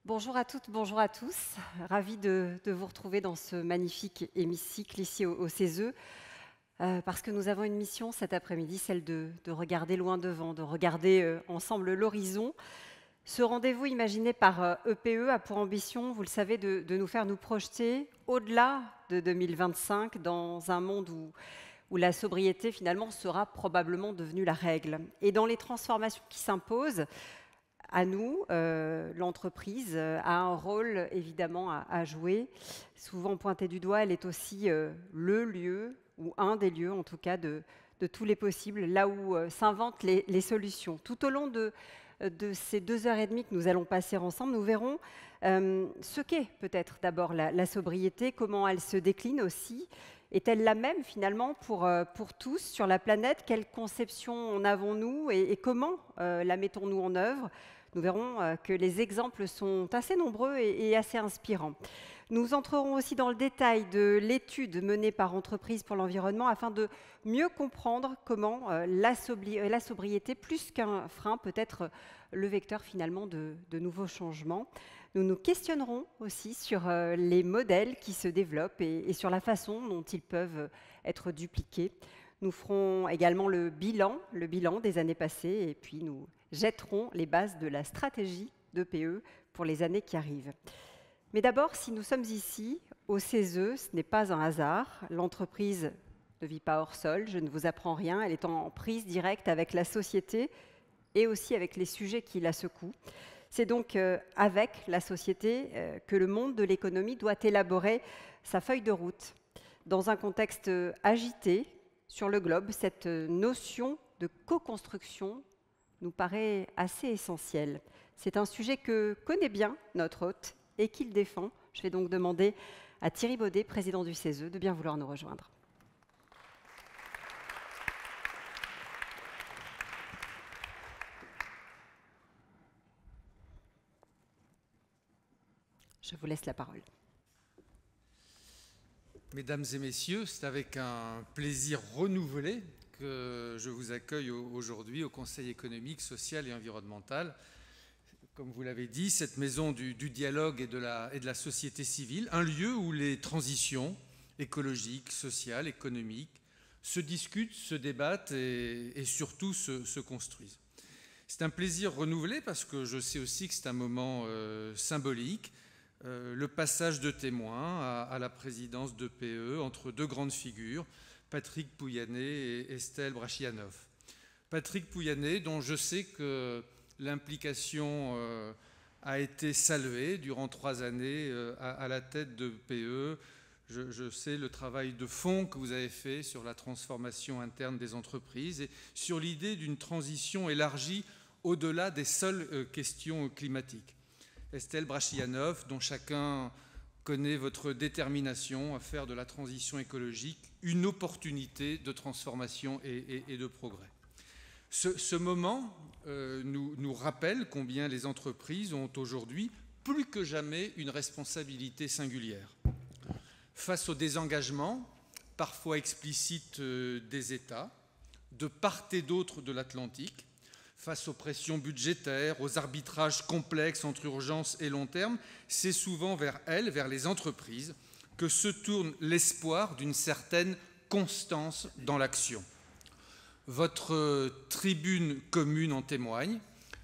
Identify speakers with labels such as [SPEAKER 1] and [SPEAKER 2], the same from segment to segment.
[SPEAKER 1] Bonjour à toutes, bonjour à tous. Ravie de vous retrouver dans ce magnifique hémicycle ici au CESE, parce que nous avons une mission cet après-midi, celle de regarder loin devant, de regarder ensemble l'horizon. Ce rendez-vous imaginé par EPE a pour ambition, vous le savez, de nous faire nous projeter au-delà de 2025 dans un monde où la sobriété finalement sera probablement devenue la règle. Et dans les transformations qui s'imposent, à nous, l'entreprise a un rôle évidemment à jouer. Souvent pointée du doigt, elle est aussi le lieu, ou un des lieux en tout cas, de tous les possibles, là où s'inventent les solutions. Tout au long de ces 2 heures et demie que nous allons passer ensemble, nous verrons ce qu'est peut-être d'abord la sobriété, comment elle se décline aussi. Est-elle la même finalement pour tous sur la planète? Quelle conception en avons-nous et comment la mettons-nous en œuvre? Nous verrons que les exemples sont assez nombreux et assez inspirants. Nous entrerons aussi dans le détail de l'étude menée par Entreprises pour l'environnement afin de mieux comprendre comment la sobriété, plus qu'un frein, peut être le vecteur finalement de nouveaux changements. Nous nous questionnerons aussi sur les modèles qui se développent et sur la façon dont ils peuvent être dupliqués. Nous ferons également le bilan des années passées et puis nous jetterons les bases de la stratégie d'EPE pour les années qui arrivent. Mais d'abord, si nous sommes ici, au CESE, ce n'est pas un hasard. L'entreprise ne vit pas hors sol, je ne vous apprends rien. Elle est en prise directe avec la société et aussi avec les sujets qui la secouent. C'est donc avec la société que le monde de l'économie doit élaborer sa feuille de route. Dans un contexte agité sur le globe, cette notion de co-construction nous paraît assez essentielle. C'est un sujet que connaît bien notre hôte et qu'il défend. Je vais donc demander à Thierry Baudet, président du CESE, de bien vouloir nous rejoindre. Je vous laisse la parole.
[SPEAKER 2] Mesdames et messieurs, c'est avec un plaisir renouvelé que je vous accueille aujourd'hui au Conseil économique, social et environnemental. Comme vous l'avez dit, cette maison du dialogue et de la société civile, un lieu où les transitions écologiques, sociales, économiques se discutent, se débattent et surtout se construisent. C'est un plaisir renouvelé parce que je sais aussi que c'est un moment symbolique. Le passage de témoin à la présidence d'EPE entre deux grandes figures, Patrick Pouyanné et Estelle Brachlianoff. Patrick Pouyanné, dont je sais que l'implication a été saluée durant 3 années à la tête d'EPE. Je sais le travail de fond que vous avez fait sur la transformation interne des entreprises et sur l'idée d'une transition élargie au-delà des seules questions climatiques. Estelle Brachlianoff, dont chacun connaît votre détermination à faire de la transition écologique une opportunité de transformation et de progrès. Ce moment nous rappelle combien les entreprises ont aujourd'hui plus que jamais une responsabilité singulière. Face au désengagement, parfois explicite des États, de part et d'autre de l'Atlantique, face aux pressions budgétaires, aux arbitrages complexes entre urgence et long terme, c'est souvent vers elles, vers les entreprises, que se tourne l'espoir d'une certaine constance dans l'action. Votre tribune commune en témoigne.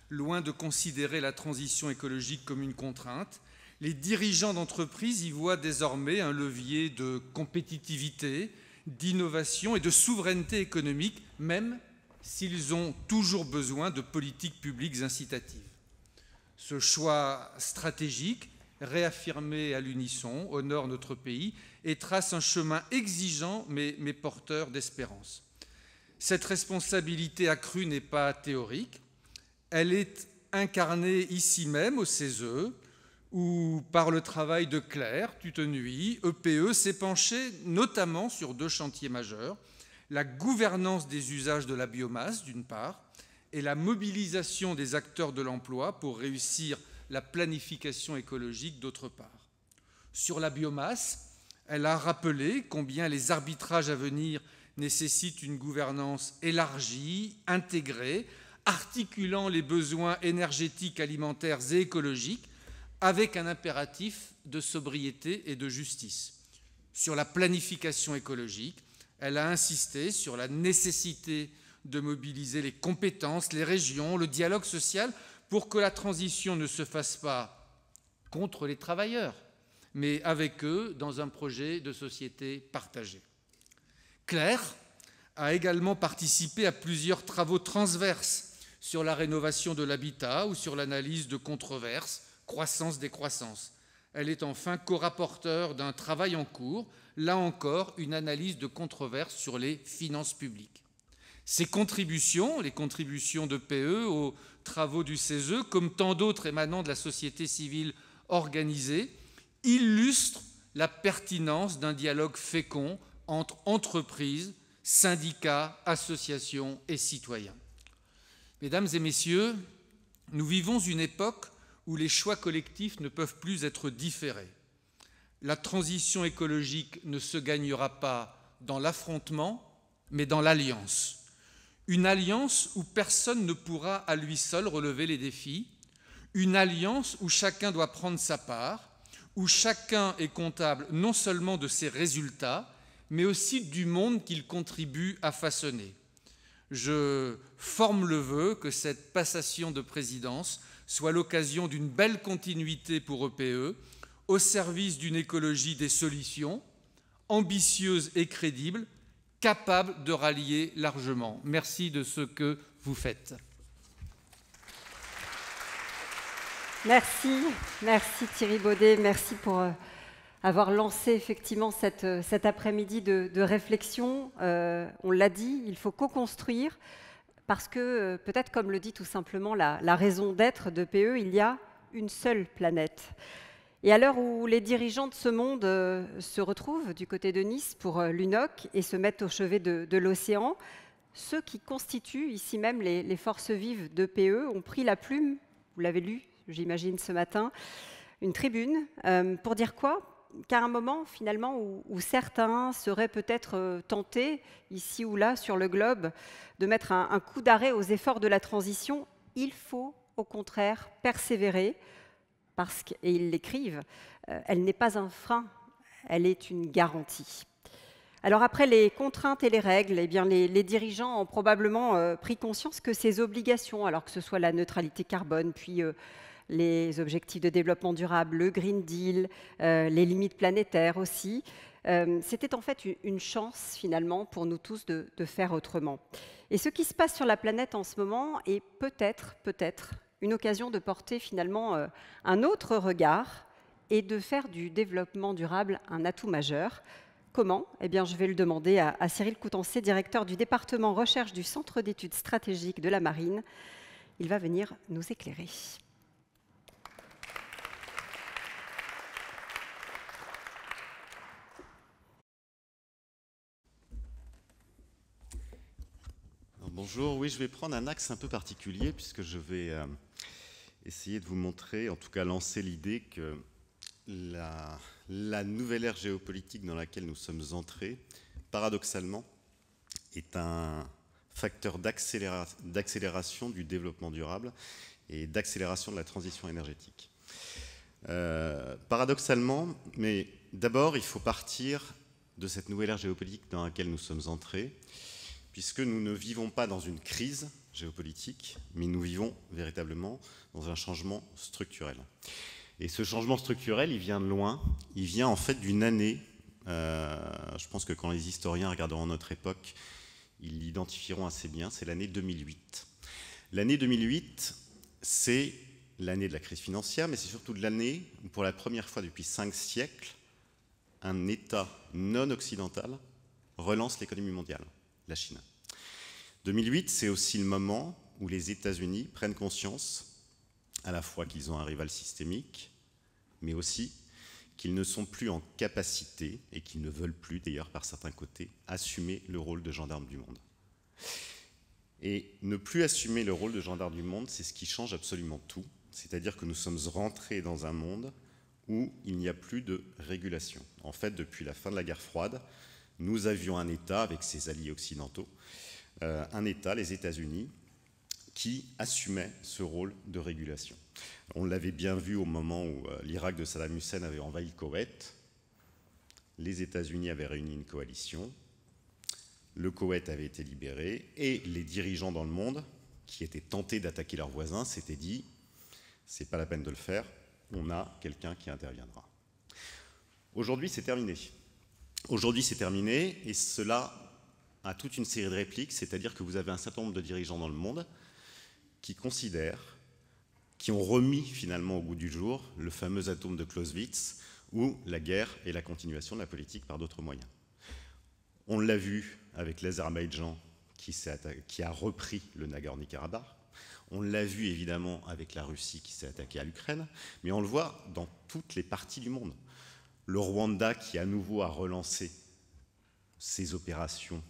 [SPEAKER 2] Loin de considérer la transition écologique comme une contrainte, les dirigeants d'entreprises y voient désormais un levier de compétitivité, d'innovation et de souveraineté économique, même s'ils ont toujours besoin de politiques publiques incitatives. Ce choix stratégique, réaffirmé à l'unisson, honore notre pays et trace un chemin exigeant mais porteur d'espérance. Cette responsabilité accrue n'est pas théorique, elle est incarnée ici même au CESE, où par le travail de Claire Tutenuy, EPE s'est penché notamment sur 2 chantiers majeurs, la gouvernance des usages de la biomasse, d'une part, et la mobilisation des acteurs de l'emploi pour réussir la planification écologique, d'autre part. Sur la biomasse, elle a rappelé combien les arbitrages à venir nécessitent une gouvernance élargie, intégrée, articulant les besoins énergétiques, alimentaires et écologiques avec un impératif de sobriété et de justice. Sur la planification écologique, elle a insisté sur la nécessité de mobiliser les compétences, les régions, le dialogue social pour que la transition ne se fasse pas contre les travailleurs, mais avec eux dans un projet de société partagée. Claire a également participé à plusieurs travaux transverses sur la rénovation de l'habitat ou sur l'analyse de controverses, croissance-décroissance. Elle est enfin co-rapporteure d'un travail en cours, là encore une analyse de controverses sur les finances publiques. Ces contributions, les contributions de PE aux travaux du CESE, comme tant d'autres émanant de la société civile organisée, illustrent la pertinence d'un dialogue fécond entre entreprises, syndicats, associations et citoyens. Mesdames et messieurs, nous vivons une époque où les choix collectifs ne peuvent plus être différés. La transition écologique ne se gagnera pas dans l'affrontement, mais dans l'alliance. Une alliance où personne ne pourra à lui seul relever les défis, une alliance où chacun doit prendre sa part, où chacun est comptable non seulement de ses résultats, mais aussi du monde qu'il contribue à façonner. Je forme le vœu que cette passation de présidence soit l'occasion d'une belle continuité pour EPE, au service d'une écologie des solutions, ambitieuse et crédible, capable de rallier largement. Merci de ce que vous faites.
[SPEAKER 1] Merci Thierry Baudet, merci pour avoir lancé effectivement cet après-midi de réflexion. On l'a dit, il faut co-construire parce que peut-être comme le dit tout simplement la raison d'être de PE, il y a une seule planète. Et à l'heure où les dirigeants de ce monde se retrouvent du côté de Nice pour l'UNOC et se mettent au chevet de l'océan, ceux qui constituent ici même les forces vives de PE ont pris la plume, vous l'avez lu, j'imagine ce matin, une tribune, pour dire quoi ? Qu'à un moment, finalement, où certains seraient peut-être tentés, ici ou là, sur le globe, de mettre un coup d'arrêt aux efforts de la transition, il faut, au contraire, persévérer, parce que, et ils l'écrivent, elle n'est pas un frein, elle est une garantie. Alors après les contraintes et les règles, eh bien les dirigeants ont probablement pris conscience que ces obligations, alors que ce soit la neutralité carbone, puis les objectifs de développement durable, le Green Deal, les limites planétaires aussi, c'était en fait une chance finalement pour nous tous de faire autrement. Et ce qui se passe sur la planète en ce moment est peut-être une occasion de porter finalement un autre regard et de faire du développement durable un atout majeur. Comment ? Eh bien, je vais le demander à Cyril Coutancé, directeur du département recherche du Centre d'études stratégiques de la Marine. Il va venir nous éclairer.
[SPEAKER 3] Bonjour, oui, je vais prendre un axe un peu particulier puisque je vais essayer de vous montrer, en tout cas lancer l'idée que la nouvelle ère géopolitique dans laquelle nous sommes entrés, paradoxalement, est un facteur d'accélération du développement durable et d'accélération de la transition énergétique. Paradoxalement, mais d'abord, il faut partir de cette nouvelle ère géopolitique dans laquelle nous sommes entrés, puisque nous ne vivons pas dans une crise géopolitique, mais nous vivons véritablement dans un changement structurel. Et ce changement structurel, il vient de loin, il vient en fait d'une année, je pense que quand les historiens regarderont notre époque, ils l'identifieront assez bien, c'est l'année 2008. L'année 2008, c'est l'année de la crise financière, mais c'est surtout l'année où, pour la première fois depuis 5 siècles, un État non occidental relance l'économie mondiale, la Chine. 2008, c'est aussi le moment où les États-Unis prennent conscience à la fois qu'ils ont un rival systémique, mais aussi qu'ils ne sont plus en capacité, et qu'ils ne veulent plus d'ailleurs par certains côtés, assumer le rôle de gendarme du monde. Et ne plus assumer le rôle de gendarme du monde, c'est ce qui change absolument tout. C'est-à-dire que nous sommes rentrés dans un monde où il n'y a plus de régulation. En fait, depuis la fin de la guerre froide, nous avions un État avec ses alliés occidentaux, un État, les États-Unis, qui assumait ce rôle de régulation. On l'avait bien vu au moment où l'Irak de Saddam Hussein avait envahi le Koweït. Les États-Unis avaient réuni une coalition. Le Koweït avait été libéré et les dirigeants dans le monde, qui étaient tentés d'attaquer leurs voisins, s'étaient dit « c'est pas la peine de le faire, on a quelqu'un qui interviendra ». Aujourd'hui, c'est terminé. Aujourd'hui, c'est terminé et cela a toute une série de répliques, c'est-à-dire que vous avez un certain nombre de dirigeants dans le monde qui considèrent, qui ont remis finalement au goût du jour le fameux atome de Clausewitz où la guerre est la continuation de la politique par d'autres moyens. On l'a vu avec l'Azerbaïdjan qui a repris le Nagorno-Karabakh. On l'a vu évidemment avec la Russie qui s'est attaquée à l'Ukraine, mais on le voit dans toutes les parties du monde. Le Rwanda qui à nouveau a relancé ses opérations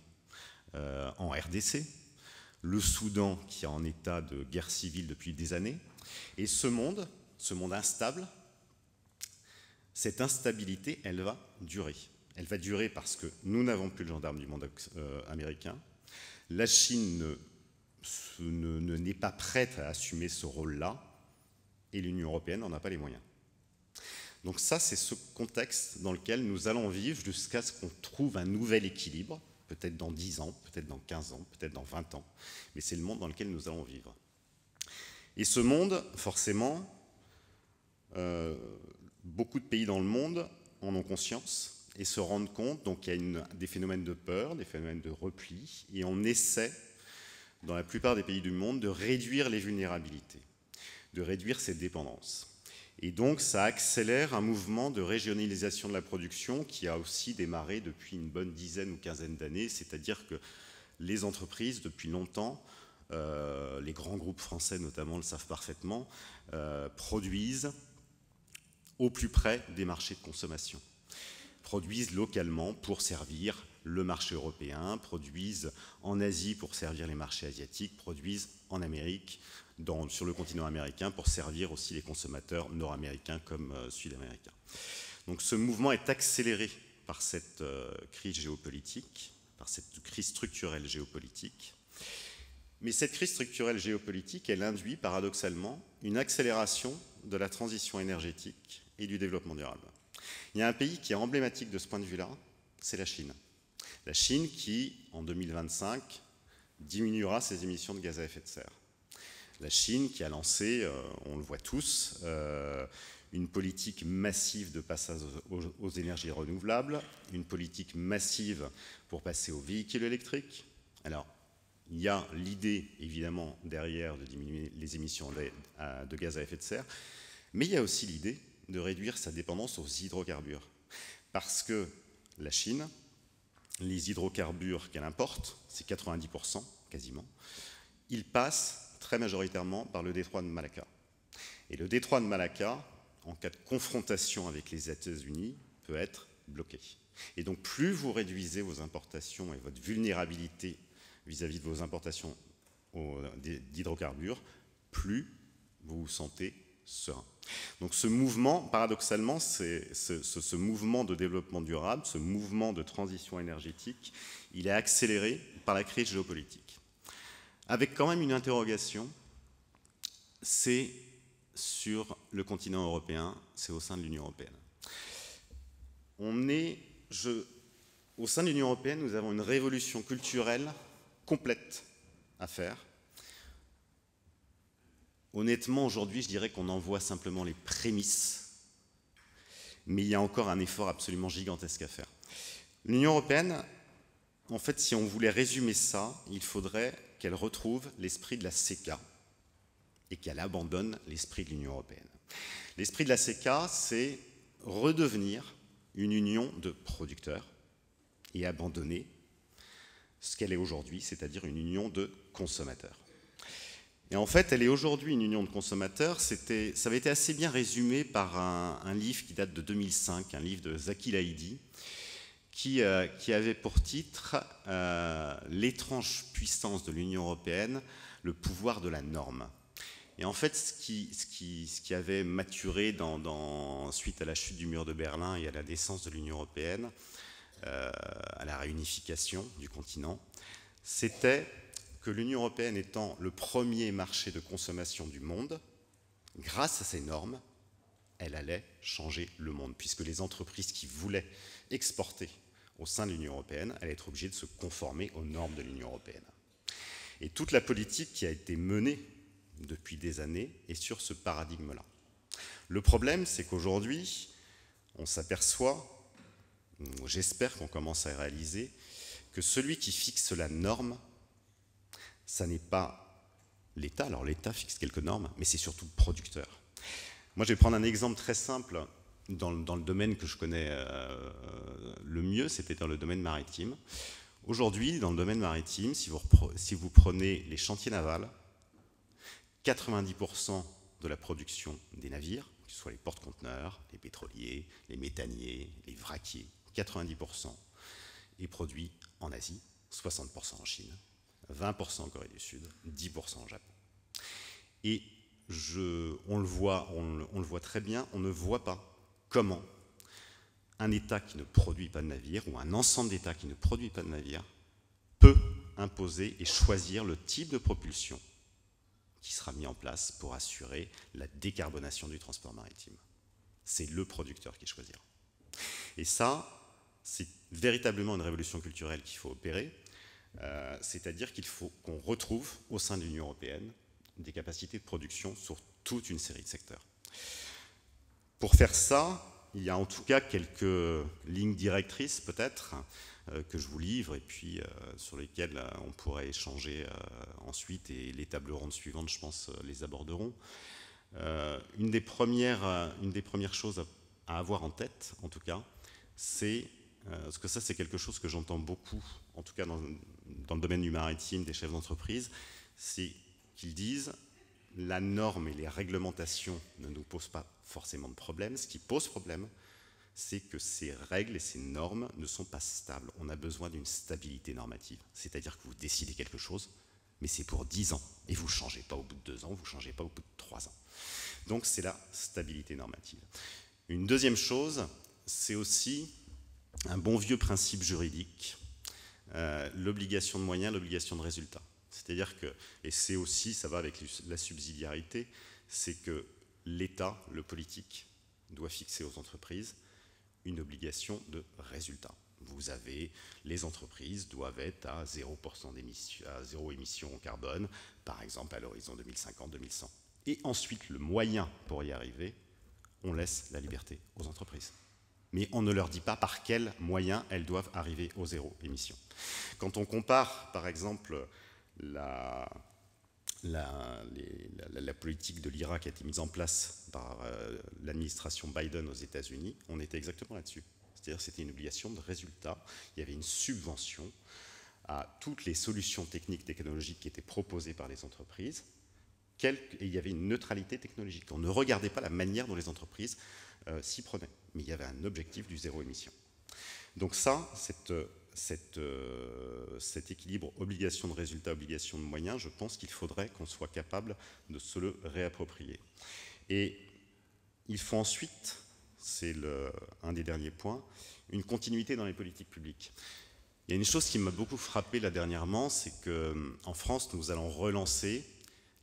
[SPEAKER 3] en RDC, le Soudan qui est en état de guerre civile depuis des années, et ce monde instable, cette instabilité, elle va durer. Elle va durer parce que nous n'avons plus le gendarme du monde américain. La Chine n'est pas prête à assumer ce rôle-là et l'Union européenne n'en a pas les moyens. Donc ça, c'est ce contexte dans lequel nous allons vivre jusqu'à ce qu'on trouve un nouvel équilibre, peut-être dans 10 ans, peut-être dans 15 ans, peut-être dans 20 ans, mais c'est le monde dans lequel nous allons vivre. Et ce monde, forcément, beaucoup de pays dans le monde en ont conscience et se rendent compte, donc il y a des phénomènes de peur, des phénomènes de repli, et on essaie, dans la plupart des pays du monde, de réduire les vulnérabilités, de réduire ces dépendances. Et donc ça accélère un mouvement de régionalisation de la production qui a aussi démarré depuis une bonne dizaine ou quinzaine d'années, c'est-à-dire que les entreprises, depuis longtemps, les grands groupes français notamment le savent parfaitement, produisent au plus près des marchés de consommation, produisent localement pour servir le marché européen, produisent en Asie pour servir les marchés asiatiques, produisent en Amérique, sur le continent américain pour servir aussi les consommateurs nord-américains comme sud-américains. Donc ce mouvement est accéléré par cette crise géopolitique, par cette crise structurelle géopolitique. Mais cette crise structurelle géopolitique, elle induit paradoxalement une accélération de la transition énergétique et du développement durable. Il y a un pays qui est emblématique de ce point de vue-là, c'est la Chine. La Chine qui, en 2025, diminuera ses émissions de gaz à effet de serre. La Chine qui a lancé, on le voit tous, une politique massive de passage aux énergies renouvelables, une politique massive pour passer aux véhicules électriques. Alors, il y a l'idée, évidemment, derrière de diminuer les émissions de gaz à effet de serre, mais il y a aussi l'idée de réduire sa dépendance aux hydrocarbures. Parce que la Chine, les hydrocarbures qu'elle importe, c'est 90% quasiment, ils passent très majoritairement par le détroit de Malacca. Et le détroit de Malacca, en cas de confrontation avec les États-Unis, peut être bloqué. Et donc plus vous réduisez vos importations et votre vulnérabilité vis-à-vis de vos importations d'hydrocarbures, plus vous vous sentez serein. Donc ce mouvement, paradoxalement, ce mouvement de développement durable, ce mouvement de transition énergétique, il est accéléré par la crise géopolitique. Avec quand même une interrogation, c'est sur le continent européen, c'est au sein de l'Union européenne. Au sein de l'Union européenne, nous avons une révolution culturelle complète à faire. Honnêtement, aujourd'hui, je dirais qu'on en voit simplement les prémices, mais il y a encore un effort absolument gigantesque à faire. L'Union européenne, en fait, si on voulait résumer ça, il faudrait qu'elle retrouve l'esprit de la CECA et qu'elle abandonne l'esprit de l'Union européenne. L'esprit de la CECA, c'est redevenir une union de producteurs et abandonner ce qu'elle est aujourd'hui, c'est-à-dire une union de consommateurs. Et en fait, elle est aujourd'hui une union de consommateurs. Ça avait été assez bien résumé par un livre qui date de 2005, un livre de Zaki Laïdi, qui avait pour titre « L'étrange puissance de l'Union européenne, le pouvoir de la norme ». Et en fait, ce qui avait maturé suite à la chute du mur de Berlin et à la naissance de l'Union européenne, à la réunification du continent, c'était que l'Union européenne étant le premier marché de consommation du monde, grâce à ces normes, elle allait changer le monde, puisque les entreprises qui voulaient exporter au sein de l'Union européenne allaient être obligées de se conformer aux normes de l'Union européenne. Et toute la politique qui a été menée depuis des années est sur ce paradigme-là. Le problème, c'est qu'aujourd'hui, on s'aperçoit, j'espère qu'on commence à réaliser, que celui qui fixe la norme, ça n'est pas l'État. Alors l'État fixe quelques normes, mais c'est surtout le producteur. Moi, je vais prendre un exemple très simple dans le domaine que je connais le mieux, c'était dans le domaine maritime. Aujourd'hui, dans le domaine maritime, si vous prenez les chantiers navals, 90% de la production des navires, que ce soit les porte-conteneurs, les pétroliers, les méthaniers, les vraquiers, 90% est produit en Asie, 60% en Chine, 20% en Corée du Sud, 10% au Japon. Et on le voit très bien, on ne voit pas comment un État qui ne produit pas de navire ou un ensemble d'États qui ne produit pas de navire peut imposer et choisir le type de propulsion qui sera mis en place pour assurer la décarbonation du transport maritime. C'est le producteur qui choisira. Et ça, c'est véritablement une révolution culturelle qu'il faut opérer, c'est-à-dire qu'il faut qu'on retrouve au sein de l'Union européenne des capacités de production sur toute une série de secteurs. Pour faire ça, il y a en tout cas quelques lignes directrices peut-être que je vous livre et puis sur lesquelles on pourrait échanger ensuite et les tables rondes suivantes, je pense, les aborderont. Une des premières choses à avoir en tête, en tout cas, c'est, parce que ça c'est quelque chose que j'entends beaucoup, en tout cas dans le domaine du maritime, des chefs d'entreprise, c'est qu'ils disent la norme et les réglementations ne nous posent pas forcément de problème. Ce qui pose problème, c'est que ces règles et ces normes ne sont pas stables. On a besoin d'une stabilité normative. C'est-à-dire que vous décidez quelque chose, mais c'est pour 10 ans. Et vous ne changez pas au bout de 2 ans, vous ne changez pas au bout de 3 ans. Donc c'est la stabilité normative. Une deuxième chose, c'est aussi un bon vieux principe juridique, l'obligation de moyens, l'obligation de résultat. C'est-à-dire que, et c'est aussi, ça va avec la subsidiarité, c'est que l'État, le politique, doit fixer aux entreprises une obligation de résultat. Vous avez, les entreprises doivent être à 0% d'émission, à 0 émission en carbone, par exemple à l'horizon 2050-2100. Et ensuite, le moyen pour y arriver, on laisse la liberté aux entreprises. Mais on ne leur dit pas par quels moyens elles doivent arriver aux 0 émission. Quand on compare, par exemple, la politique de l'IRA qui a été mise en place par l'administration Biden aux États-Unis, on était exactement là-dessus. C'est-à-dire que c'était une obligation de résultat. Il y avait une subvention à toutes les solutions techniques, technologiques qui étaient proposées par les entreprises, et il y avait une neutralité technologique. On ne regardait pas la manière dont les entreprises s'y prenaient, mais il y avait un objectif du 0 émission. Donc ça, cet équilibre obligation de résultat, obligation de moyens, je pense qu'il faudrait qu'on soit capable de se le réapproprier. Et il faut ensuite, c'est un des derniers points, une continuité dans les politiques publiques. Il y a une chose qui m'a beaucoup frappé là dernièrement, c'est qu'en France, nous allons relancer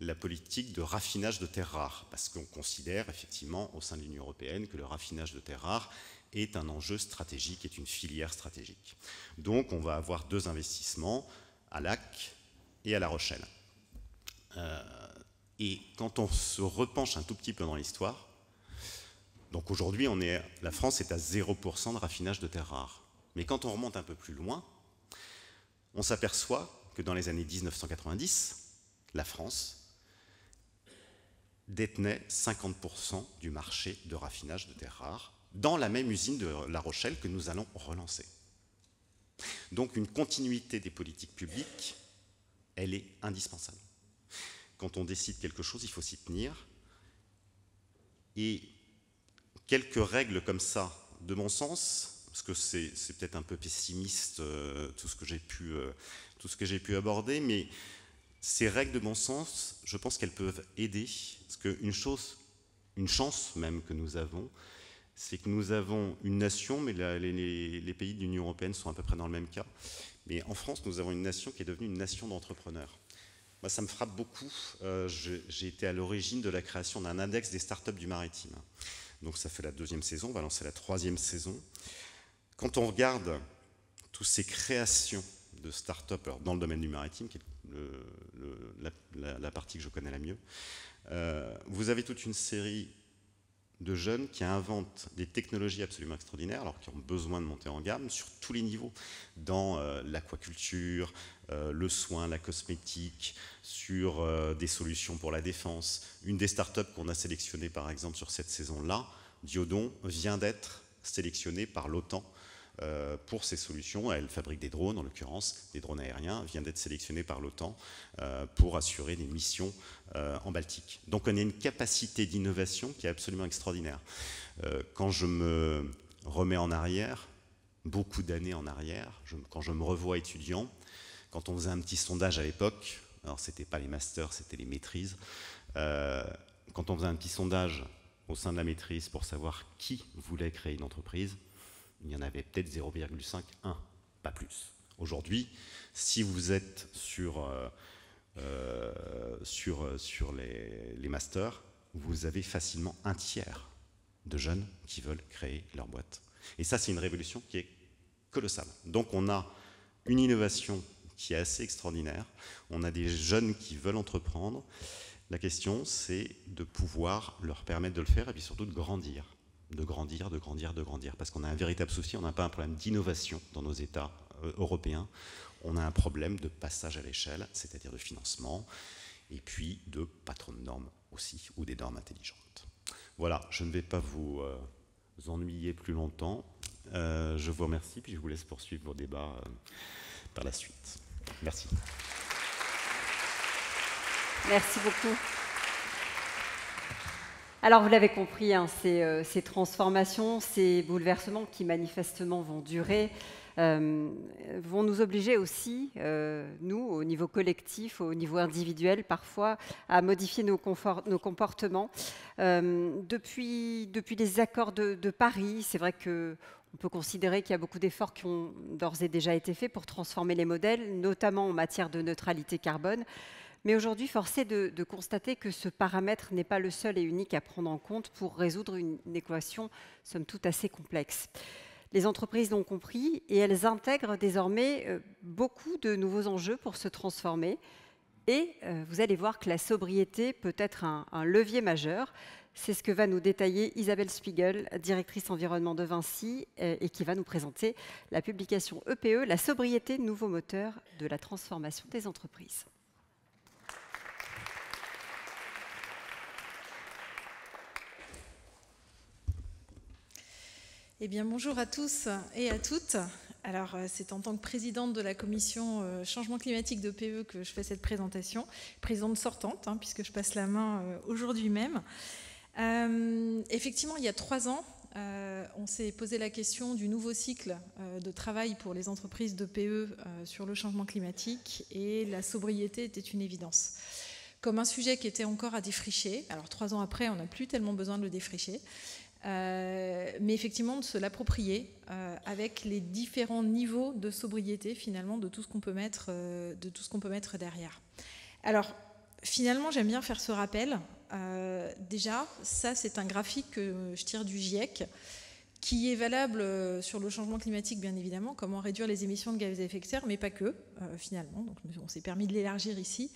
[SPEAKER 3] la politique de raffinage de terres rares, parce qu'on considère effectivement au sein de l'Union européenne que le raffinage de terres rares est un enjeu stratégique, est une filière stratégique. Donc on va avoir 2 investissements, à Lac et à La Rochelle. Et quand on se repenche un tout petit peu dans l'histoire, donc aujourd'hui la France est à 0% de raffinage de terres rares. Mais quand on remonte un peu plus loin, on s'aperçoit que dans les années 1990, la France détenait 50% du marché de raffinage de terres rares, dans la même usine de La Rochelle que nous allons relancer. Donc une continuité des politiques publiques, elle est indispensable. Quand on décide quelque chose, il faut s'y tenir. Et quelques règles comme ça, de mon sens, parce que c'est peut-être un peu pessimiste tout ce que j'ai pu aborder, mais ces règles de bon sens, je pense qu'elles peuvent aider, parce qu'une chance même que nous avons, c'est que nous avons une nation, mais les pays de l'Union européenne sont à peu près dans le même cas, mais en France, nous avons une nation qui est devenue une nation d'entrepreneurs. Moi, ça me frappe beaucoup. J'ai été à l'origine de la création d'un index des startups du maritime. Donc ça fait la 2e saison, on va lancer la 3e saison. Quand on regarde toutes ces créations de startups dans le domaine du maritime, qui est la partie que je connais la mieux, vous avez toute une série de jeunes qui inventent des technologies absolument extraordinaires, alors qui ont besoin de monter en gamme sur tous les niveaux, dans l'aquaculture, le soin, la cosmétique, sur des solutions pour la défense. Une des startups qu'on a sélectionnées par exemple sur cette saison-là, Diodon, vient d'être sélectionnée par l'OTAN pour ces solutions. Elle fabrique des drones, en l'occurrence, des drones aériens, vient d'être sélectionnée par l'OTAN pour assurer des missions en Baltique. Donc on a une capacité d'innovation qui est absolument extraordinaire. Quand je me remets en arrière, beaucoup d'années en arrière, quand je me revois étudiant, quand on faisait un petit sondage à l'époque, alors c'était pas les masters, c'était les maîtrises, quand on faisait un petit sondage au sein de la maîtrise pour savoir qui voulait créer une entreprise, il y en avait peut-être 0,5, 1, pas plus. Aujourd'hui, si vous êtes sur les masters, vous avez facilement un tiers de jeunes qui veulent créer leur boîte. Et ça, c'est une révolution qui est colossale. Donc on a une innovation qui est assez extraordinaire. On a des jeunes qui veulent entreprendre. La question, c'est de pouvoir leur permettre de le faire et puis surtout de grandir. De grandir, parce qu'on a un véritable souci, on n'a pas un problème d'innovation dans nos États européens, on a un problème de passage à l'échelle, c'est-à-dire de financement, et puis de patron de normes aussi, ou des normes intelligentes. Voilà, je ne vais pas vous ennuyer plus longtemps, je vous remercie, puis je vous laisse poursuivre vos débats par la suite. Merci.
[SPEAKER 1] Merci beaucoup. Alors, vous l'avez compris, hein, ces transformations, ces bouleversements qui manifestement vont durer, vont nous obliger aussi, nous, au niveau collectif, au niveau individuel parfois, à modifier nos comportements. Depuis les accords de Paris, c'est vrai qu'on peut considérer qu'il y a beaucoup d'efforts qui ont d'ores et déjà été faits pour transformer les modèles, notamment en matière de neutralité carbone. Mais aujourd'hui, force est de constater que ce paramètre n'est pas le seul et unique à prendre en compte pour résoudre une équation, somme toute, assez complexe. Les entreprises l'ont compris et elles intègrent désormais beaucoup de nouveaux enjeux pour se transformer. Et vous allez voir que la sobriété peut être un levier majeur. C'est ce que va nous détailler Isabelle Spiegel, directrice environnement de Vinci, et qui va nous présenter la publication EPE, la sobriété, nouveau moteur de la transformation des entreprises.
[SPEAKER 4] Eh bien, bonjour à tous et à toutes. Alors, c'est en tant que présidente de la commission changement climatique de PE que je fais cette présentation, présidente sortante, hein, puisque je passe la main aujourd'hui même. Effectivement, il y a 3 ans, on s'est posé la question du nouveau cycle de travail pour les entreprises de PE sur le changement climatique, et la sobriété était une évidence. Comme un sujet qui était encore à défricher, alors 3 ans après, on n'a plus tellement besoin de le défricher, mais effectivement de se l'approprier avec les différents niveaux de sobriété finalement de tout ce qu'on peut mettre, derrière. Alors finalement j'aime bien faire ce rappel. Déjà ça c'est un graphique que je tire du GIEC qui est valable sur le changement climatique bien évidemment, comment réduire les émissions de gaz à effet de serre, mais pas que finalement, donc on s'est permis de l'élargir ici,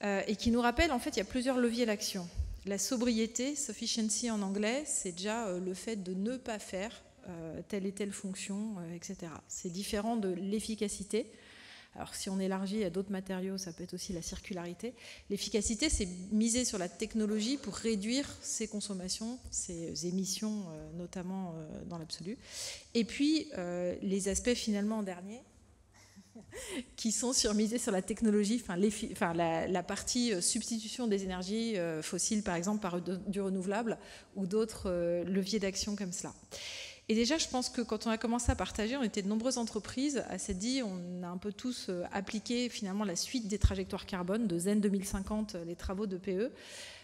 [SPEAKER 4] et qui nous rappelle en fait il y a plusieurs leviers d'action. La sobriété, sufficiency en anglais, c'est déjà le fait de ne pas faire telle et telle fonction, etc. C'est différent de l'efficacité. Alors si on élargit à d'autres matériaux, ça peut être aussi la circularité. L'efficacité, c'est miser sur la technologie pour réduire ses consommations, ses émissions, notamment dans l'absolu. Et puis, les aspects finalement en dernier, qui sont surmisés sur la technologie, la partie substitution des énergies fossiles, par exemple, par du renouvelable ou d'autres leviers d'action comme cela. Et déjà, je pense que quand on a commencé à partager, on était de nombreuses entreprises à s'être dit, on a un peu tous appliqué finalement la suite des trajectoires carbone de ZEN 2050, les travaux de PE,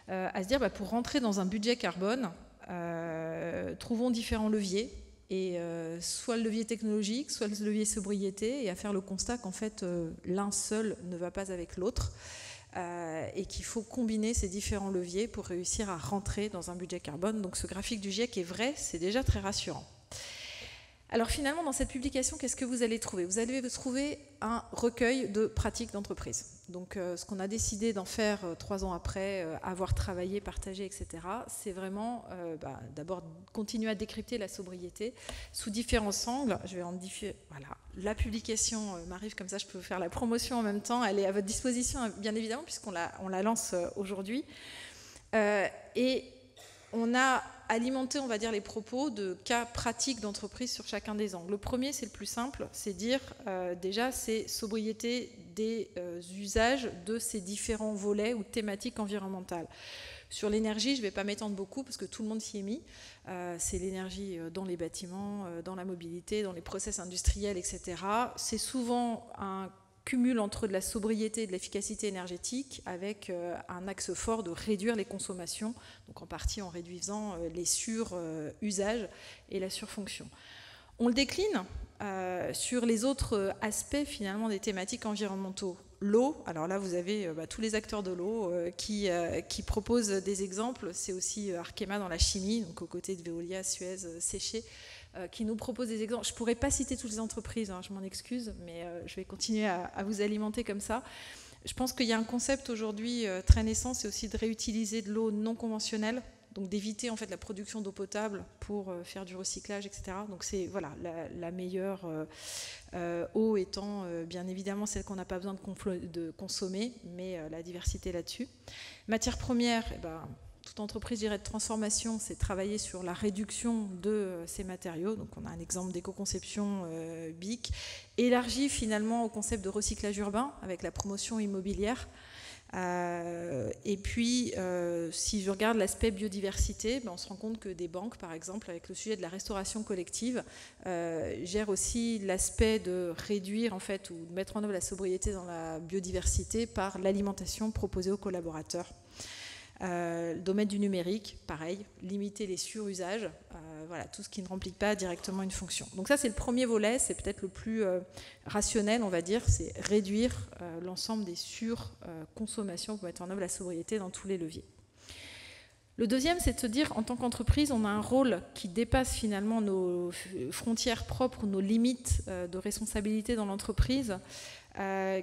[SPEAKER 4] à se dire, pour rentrer dans un budget carbone, trouvons différents leviers. Et soit le levier technologique, soit le levier sobriété, et à faire le constat qu'en fait l'un seul ne va pas avec l'autre. et qu'il faut combiner ces différents leviers pour réussir à rentrer dans un budget carbone. Donc ce graphique du GIEC est vrai, c'est déjà très rassurant. Alors finalement, dans cette publication, qu'est-ce que vous allez trouver? Vous allez trouver un recueil de pratiques d'entreprise. Donc ce qu'on a décidé d'en faire 3 ans après, avoir travaillé, partagé, etc., c'est vraiment d'abord continuer à décrypter la sobriété sous différents angles. Je vais en voilà, la publication m'arrive comme ça, je peux vous faire la promotion en même temps. Elle est à votre disposition, bien évidemment, puisqu'on la lance aujourd'hui. Et on a alimenté, on va dire, les propos de cas pratiques d'entreprise sur chacun des angles. Le premier, c'est le plus simple, c'est dire déjà, c'est sobriété des usages de ces différents volets ou thématiques environnementales. Sur l'énergie, je ne vais pas m'étendre beaucoup parce que tout le monde s'y est mis. C'est l'énergie dans les bâtiments, dans la mobilité, dans les process industriels, etc. C'est souvent un cumul entre de la sobriété et de l'efficacité énergétique avec un axe fort de réduire les consommations, donc en partie en réduisant les sur-usages et la surfonction. On le décline sur les autres aspects finalement des thématiques environnementaux. L'eau, alors là vous avez tous les acteurs de l'eau qui proposent des exemples, c'est aussi Arkema dans la chimie, donc aux côtés de Veolia, Suez, Séché, qui nous propose des exemples. Je ne pourrais pas citer toutes les entreprises, je m'en excuse, mais je vais continuer à vous alimenter comme ça. Je pense qu'il y a un concept aujourd'hui très naissant, c'est aussi de réutiliser de l'eau non conventionnelle, donc d'éviter en fait la production d'eau potable pour faire du recyclage, etc. Donc c'est voilà, la meilleure eau étant bien évidemment celle qu'on n'a pas besoin de consommer, mais la diversité là-dessus. Matières premières, toute entreprise, je dirais, de transformation, c'est travailler sur la réduction de ces matériaux. Donc on a un exemple d'éco-conception BIC, élargi finalement au concept de recyclage urbain avec la promotion immobilière. Et puis, si je regarde l'aspect biodiversité, on se rend compte que des banques, par exemple, avec le sujet de la restauration collective, gèrent aussi l'aspect de réduire en fait, ou de mettre en œuvre la sobriété dans la biodiversité par l'alimentation proposée aux collaborateurs. Le domaine du numérique, pareil, limiter les surusages, voilà, tout ce qui ne remplit pas directement une fonction. Donc ça, c'est le premier volet, c'est peut-être le plus rationnel, on va dire, c'est réduire l'ensemble des surconsommations pour mettre en œuvre la sobriété dans tous les leviers. Le deuxième, c'est de se dire, en tant qu'entreprise, on a un rôle qui dépasse finalement nos frontières propres, nos limites de responsabilité dans l'entreprise,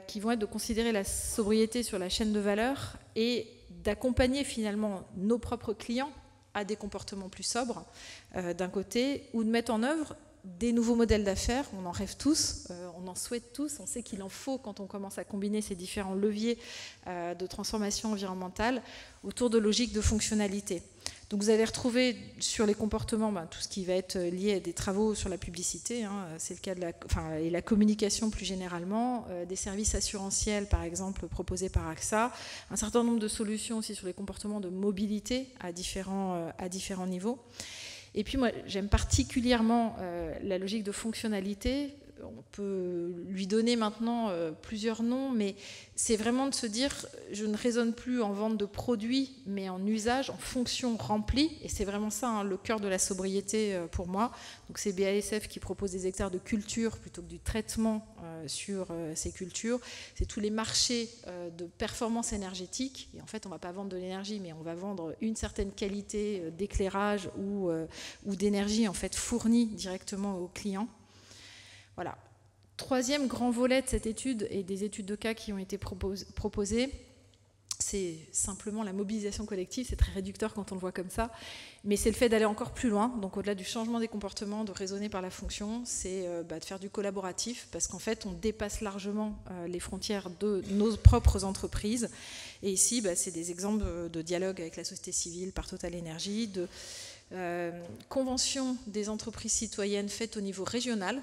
[SPEAKER 4] qui vont être de considérer la sobriété sur la chaîne de valeur et d'accompagner finalement nos propres clients à des comportements plus sobres d'un côté, ou de mettre en œuvre des nouveaux modèles d'affaires. On en rêve tous, on en souhaite tous, on sait qu'il en faut quand on commence à combiner ces différents leviers de transformation environnementale autour de logiques de fonctionnalité. Donc vous allez retrouver sur les comportements tout ce qui va être lié à des travaux sur la publicité, c'est le cas de et la communication plus généralement, des services assurantiels par exemple proposés par AXA, un certain nombre de solutions aussi sur les comportements de mobilité à différents niveaux. Et puis moi j'aime particulièrement la logique de fonctionnalité. On peut lui donner maintenant plusieurs noms, mais c'est vraiment de se dire, je ne raisonne plus en vente de produits, mais en usage, en fonction remplie, et c'est vraiment ça le cœur de la sobriété pour moi. Donc c'est BASF qui propose des hectares de culture plutôt que du traitement sur ces cultures. C'est tous les marchés de performance énergétique, et en fait on ne va pas vendre de l'énergie, mais on va vendre une certaine qualité d'éclairage ou d'énergie en fait fournie directement aux clients. Voilà. Troisième grand volet de cette étude et des études de cas qui ont été proposées, c'est simplement la mobilisation collective. C'est très réducteur quand on le voit comme ça, mais c'est le fait d'aller encore plus loin. Donc au-delà du changement des comportements, de raisonner par la fonction, c'est de faire du collaboratif, parce qu'en fait on dépasse largement les frontières de nos propres entreprises. Et ici, c'est des exemples de dialogue avec la société civile par Total Energy, de convention des entreprises citoyennes faites au niveau régional.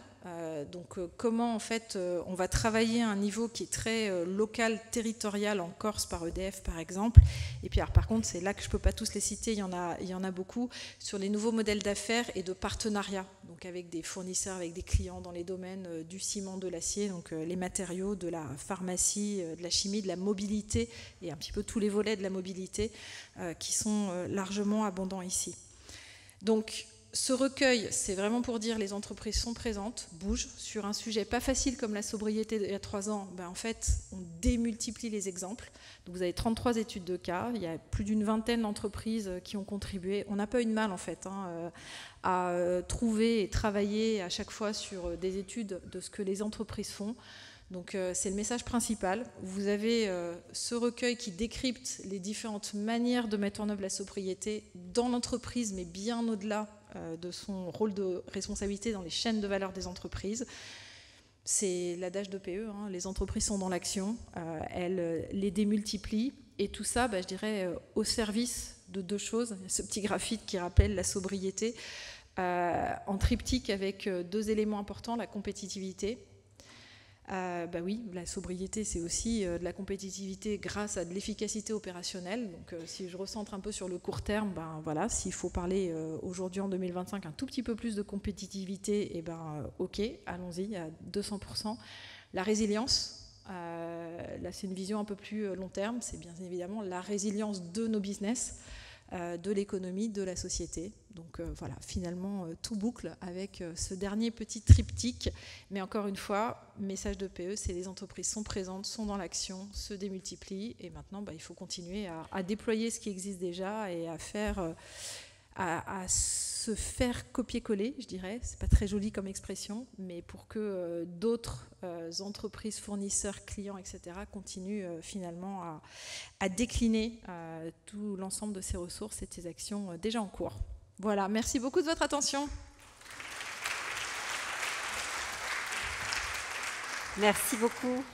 [SPEAKER 4] Donc comment en fait on va travailler à un niveau qui est très local, territorial en Corse par EDF par exemple. Et puis alors, par contre c'est là que je ne peux pas tous les citer, il y en a beaucoup sur les nouveaux modèles d'affaires et de partenariat, donc avec des fournisseurs, avec des clients dans les domaines du ciment, de l'acier, donc les matériaux, de la pharmacie, de la chimie, de la mobilité et un petit peu tous les volets de la mobilité qui sont largement abondants ici. Donc, ce recueil, c'est vraiment pour dire les entreprises sont présentes, bougent. Sur un sujet pas facile comme la sobriété il y a 3 ans, en fait, on démultiplie les exemples. Donc vous avez 33 études de cas, il y a plus d'une vingtaine d'entreprises qui ont contribué. On n'a pas eu de mal, en fait, à trouver et travailler à chaque fois sur des études de ce que les entreprises font. Donc c'est le message principal. Vous avez ce recueil qui décrypte les différentes manières de mettre en œuvre la sobriété dans l'entreprise, mais bien au-delà de son rôle de responsabilité dans les chaînes de valeur des entreprises. C'est l'adage de PE, hein, les entreprises sont dans l'action, elles les démultiplient, et tout ça, je dirais, au service de 2 choses. Il y a ce petit graphique qui rappelle la sobriété, en triptyque avec 2 éléments importants, la compétitivité. Oui, la sobriété, c'est aussi de la compétitivité grâce à de l'efficacité opérationnelle. Donc, si je recentre un peu sur le court terme, voilà, s'il faut parler aujourd'hui en 2025 un tout petit peu plus de compétitivité, ok, allons-y, à 200%. La résilience, là, c'est une vision un peu plus long terme. C'est bien évidemment la résilience de nos business, de l'économie, de la société. Donc voilà, finalement, tout boucle avec ce dernier petit triptyque. Mais encore une fois, message de PE, c'est les entreprises sont présentes, sont dans l'action, se démultiplient. Et maintenant, il faut continuer à déployer ce qui existe déjà et à faire... à se faire copier-coller, je dirais. C'est pas très joli comme expression, mais pour que d'autres entreprises, fournisseurs, clients, etc. continuent finalement à décliner tout l'ensemble de ces ressources et de ces actions déjà en cours. Voilà, merci beaucoup de votre attention.
[SPEAKER 1] Merci beaucoup.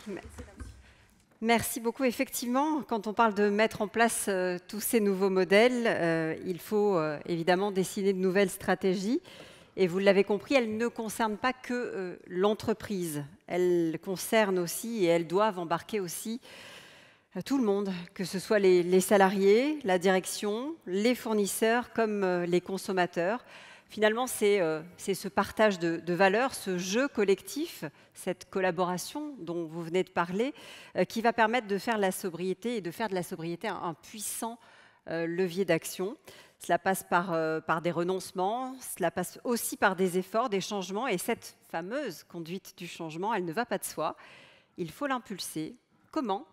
[SPEAKER 1] Merci beaucoup. Effectivement, quand on parle de mettre en place tous ces nouveaux modèles, il faut évidemment dessiner de nouvelles stratégies. Et vous l'avez compris, elles ne concernent pas que l'entreprise. Elles concernent aussi, et elles doivent embarquer aussi tout le monde, que ce soit les salariés, la direction, les fournisseurs comme les consommateurs. Finalement, c'est ce partage de valeurs, ce jeu collectif, cette collaboration dont vous venez de parler, qui va permettre de faire de la sobriété et de faire de la sobriété un puissant levier d'action. Cela passe par des renoncements, cela passe aussi par des efforts, des changements. Et cette fameuse conduite du changement, elle ne va pas de soi. Il faut l'impulser. Comment ?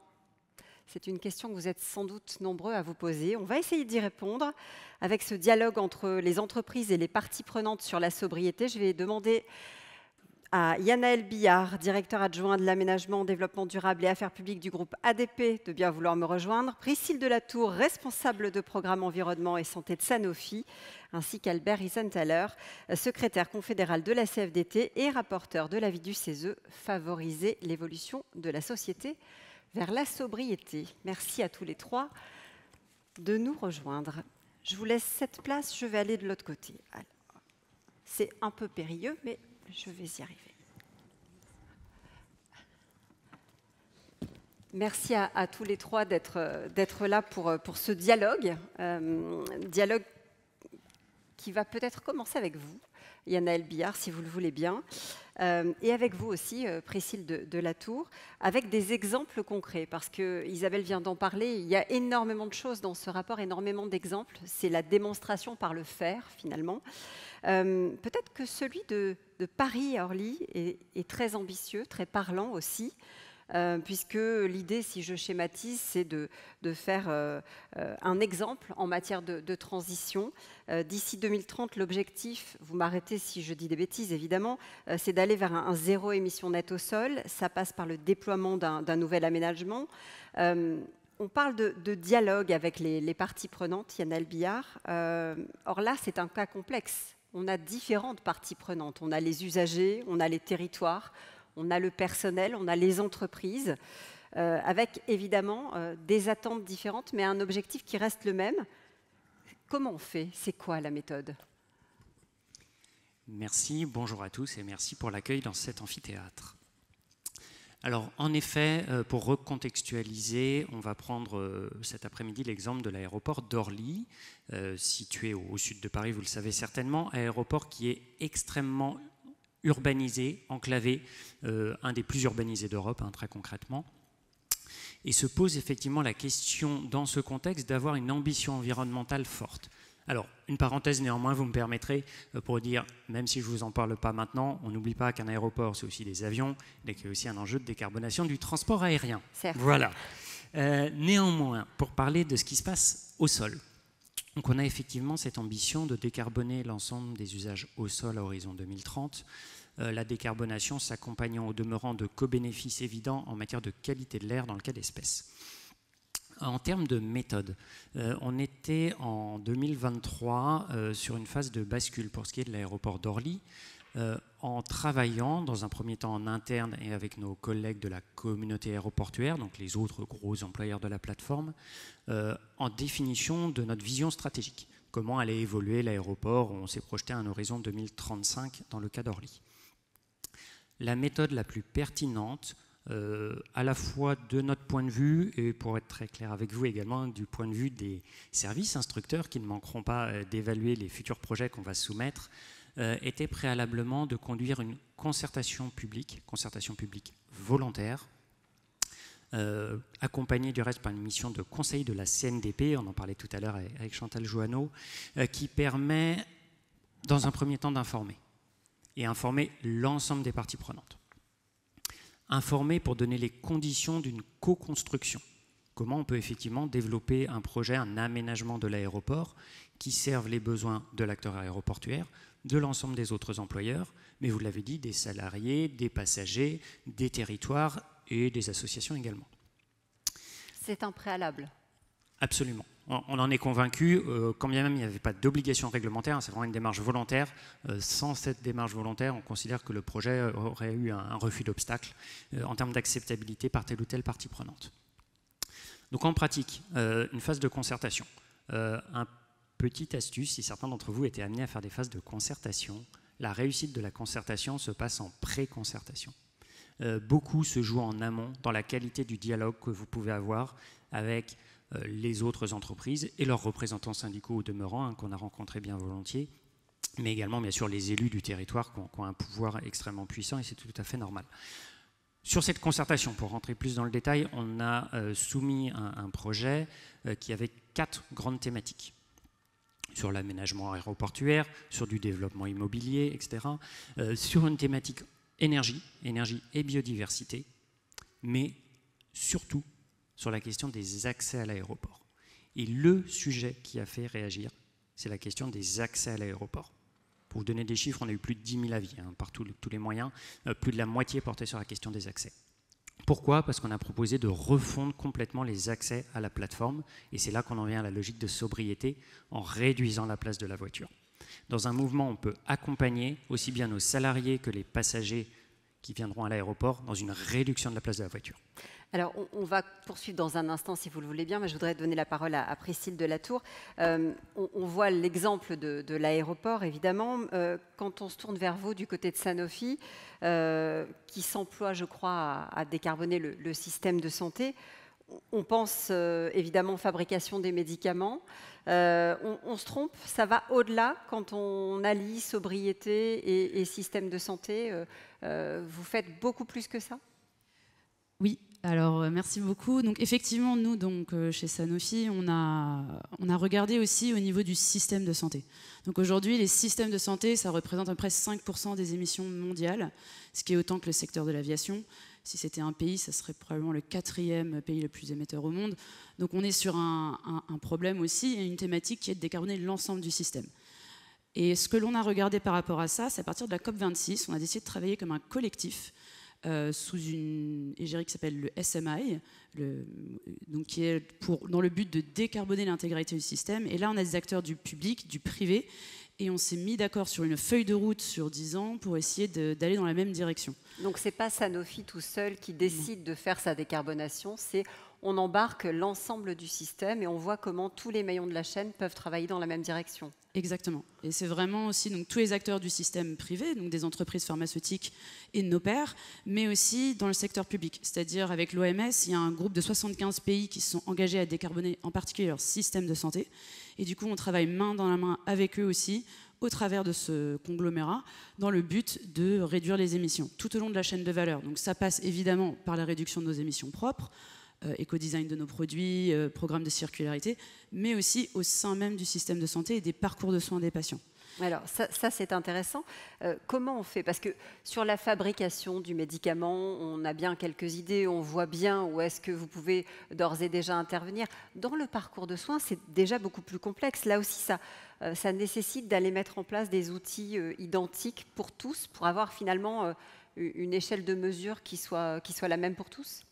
[SPEAKER 1] C'est une question que vous êtes sans doute nombreux à vous poser. On va essayer d'y répondre avec ce dialogue entre les entreprises et les parties prenantes sur la sobriété. Je vais demander à Yanaël Billard, directeur adjoint de l'aménagement, développement durable et affaires publiques du groupe ADP, de bien vouloir me rejoindre. Priscille Delatour, responsable de programme environnement et santé de Sanofi, ainsi qu'Albert Isenthaler, secrétaire confédéral de la CFDT et rapporteur de l'avis du CESE, favoriser l'évolution de la société vers la sobriété. Merci à tous les 3 de nous rejoindre. Je vous laisse cette place, je vais aller de l'autre côté. C'est un peu périlleux, mais je vais y arriver. Merci à tous les 3 d'être là pour ce dialogue. Dialogue qui va peut-être commencer avec vous, Yanaël Billard, si vous le voulez bien. Et avec vous aussi, Priscille Delatour, avec des exemples concrets, parce que Isabelle vient d'en parler, il y a énormément de choses dans ce rapport, énormément d'exemples, c'est la démonstration par le faire, finalement. Peut-être que celui de Paris-Orly est très ambitieux, très parlant aussi, puisque l'idée, si je schématise, c'est de faire un exemple en matière de transition. D'ici 2030, l'objectif, vous m'arrêtez si je dis des bêtises évidemment, c'est d'aller vers un zéro émission nette au sol. Ça passe par le déploiement d'un nouvel aménagement. On parle de dialogue avec les parties prenantes, Yanaël Billard. Or là, c'est un cas complexe. On a différentes parties prenantes. On a les usagers, on a les territoires, on a le personnel, on a les entreprises, avec évidemment des attentes différentes, mais un objectif qui reste le même. Comment on fait? C'est quoi la méthode?
[SPEAKER 5] Merci, bonjour à tous et merci pour l'accueil dans cet amphithéâtre. Alors, en effet, pour recontextualiser, on va prendre cet après-midi l'exemple de l'aéroport d'Orly, situé au sud de Paris, vous le savez certainement, aéroport qui est extrêmement urbanisé, enclavé, un des plus urbanisés d'Europe, très concrètement. Et se pose effectivement la question, dans ce contexte, d'avoir une ambition environnementale forte. Alors, une parenthèse néanmoins, vous me permettrez, pour dire, même si je ne vous en parle pas maintenant, on n'oublie pas qu'un aéroport, c'est aussi des avions, et qu'il y a aussi un enjeu de décarbonation du transport aérien.
[SPEAKER 1] Certes.
[SPEAKER 5] Voilà. Néanmoins, pour parler de ce qui se passe au sol, donc on a effectivement cette ambition de décarboner l'ensemble des usages au sol à horizon 2030, la décarbonation s'accompagnant au demeurant de co-bénéfices évidents en matière de qualité de l'air dans le cas d'espèces. En termes de méthode, on était en 2023 sur une phase de bascule pour ce qui est de l'aéroport d'Orly, en travaillant dans un premier temps en interne et avec nos collègues de la communauté aéroportuaire, donc les autres gros employeurs de la plateforme, en définition de notre vision stratégique. Comment allait évoluer l'aéroport? On s'est projeté à un horizon 2035 dans le cas d'Orly. La méthode la plus pertinente, à la fois de notre point de vue et pour être très clair avec vous également du point de vue des services instructeurs qui ne manqueront pas d'évaluer les futurs projets qu'on va soumettre, était préalablement de conduire une concertation publique volontaire, accompagnée du reste par une mission de conseil de la CNDP, on en parlait tout à l'heure avec Chantal Jouanneau, qui permet dans un premier temps d'informer et informer l'ensemble des parties prenantes. Informer pour donner les conditions d'une co-construction. Comment on peut effectivement développer un projet, un aménagement de l'aéroport qui serve les besoins de l'acteur aéroportuaire, de l'ensemble des autres employeurs, mais vous l'avez dit, des salariés, des passagers, des territoires et des associations également.
[SPEAKER 1] C'est un préalable.
[SPEAKER 5] Absolument. On en est convaincu, quand bien même il n'y avait pas d'obligation réglementaire, c'est vraiment une démarche volontaire. Sans cette démarche volontaire, on considère que le projet aurait eu un refus d'obstacle en termes d'acceptabilité par telle ou telle partie prenante. Donc en pratique, une phase de concertation. Un petite astuce, si certains d'entre vous étaient amenés à faire des phases de concertation, la réussite de la concertation se passe en pré-concertation. Beaucoup se joue en amont dans la qualité du dialogue que vous pouvez avoir avec les autres entreprises et leurs représentants syndicaux au demeurant, qu'on a rencontrés bien volontiers, mais également bien sûr les élus du territoire qui ont un pouvoir extrêmement puissant et c'est tout à fait normal. Sur cette concertation, pour rentrer plus dans le détail, on a soumis un projet qui avait 4 grandes thématiques. Sur l'aménagement aéroportuaire, sur du développement immobilier, etc. Sur une thématique énergie et biodiversité, mais surtout sur la question des accès à l'aéroport. Et le sujet qui a fait réagir, c'est la question des accès à l'aéroport. Pour vous donner des chiffres, on a eu plus de 10 000 avis, par tous les moyens, plus de la moitié portait sur la question des accès. Pourquoi? Parce qu'on a proposé de refondre complètement les accès à la plateforme, et c'est là qu'on en vient à la logique de sobriété, en réduisant la place de la voiture. Dans un mouvement, on peut accompagner aussi bien nos salariés que les passagers qui viendront à l'aéroport dans une réduction de la place de la voiture.
[SPEAKER 1] Alors, on va poursuivre dans un instant, si vous le voulez bien, mais je voudrais donner la parole à Priscille Delatour. On voit l'exemple de l'aéroport, évidemment. Quand on se tourne vers vous, du côté de Sanofi, qui s'emploie, je crois, à décarboner le système de santé, on pense évidemment fabrication des médicaments. On se trompe, ça va au-delà quand on allie sobriété et système de santé. Vous faites beaucoup plus que ça?
[SPEAKER 6] Oui, alors merci beaucoup. Donc effectivement, nous, chez Sanofi, on a regardé aussi au niveau du système de santé. Donc aujourd'hui, les systèmes de santé, ça représente à peu près 5% des émissions mondiales, ce qui est autant que le secteur de l'aviation. Si c'était un pays, ça serait probablement le 4e pays le plus émetteur au monde. Donc on est sur un problème aussi et une thématique qui est de décarboner l'ensemble du système. Et ce que l'on a regardé par rapport à ça, c'est à partir de la COP26, on a décidé de travailler comme un collectif sous une égérie qui s'appelle le SMI, donc qui est dans le but de décarboner l'intégralité du système. Et là, on a des acteurs du public, du privé, et on s'est mis d'accord sur une feuille de route sur 10 ans pour essayer d'aller dans la même direction.
[SPEAKER 1] Donc ce n'est pas Sanofi tout seul qui décide de faire sa décarbonation, c'est on embarque l'ensemble du système et on voit comment tous les maillons de la chaîne peuvent travailler dans la même direction.
[SPEAKER 6] Exactement. Et c'est vraiment aussi donc, tous les acteurs du système privé, donc des entreprises pharmaceutiques et de nos pairs, mais aussi dans le secteur public. C'est-à-dire avec l'OMS, il y a un groupe de 75 pays qui se sont engagés à décarboner en particulier leur système de santé. Et du coup, on travaille main dans la main avec eux aussi, au travers de ce conglomérat, dans le but de réduire les émissions tout au long de la chaîne de valeur. Donc ça passe évidemment par la réduction de nos émissions propres, éco-design de nos produits, programme de circularité, mais aussi au sein même du système de santé et des parcours de soins des patients.
[SPEAKER 1] Alors ça c'est intéressant. Comment on fait? Parce que sur la fabrication du médicament, on a bien quelques idées, on voit bien où est-ce que vous pouvez d'ores et déjà intervenir. Dans le parcours de soins, c'est déjà beaucoup plus complexe. Là aussi, ça nécessite d'aller mettre en place des outils identiques pour tous, pour avoir finalement une échelle de mesure qui soit la même pour tous.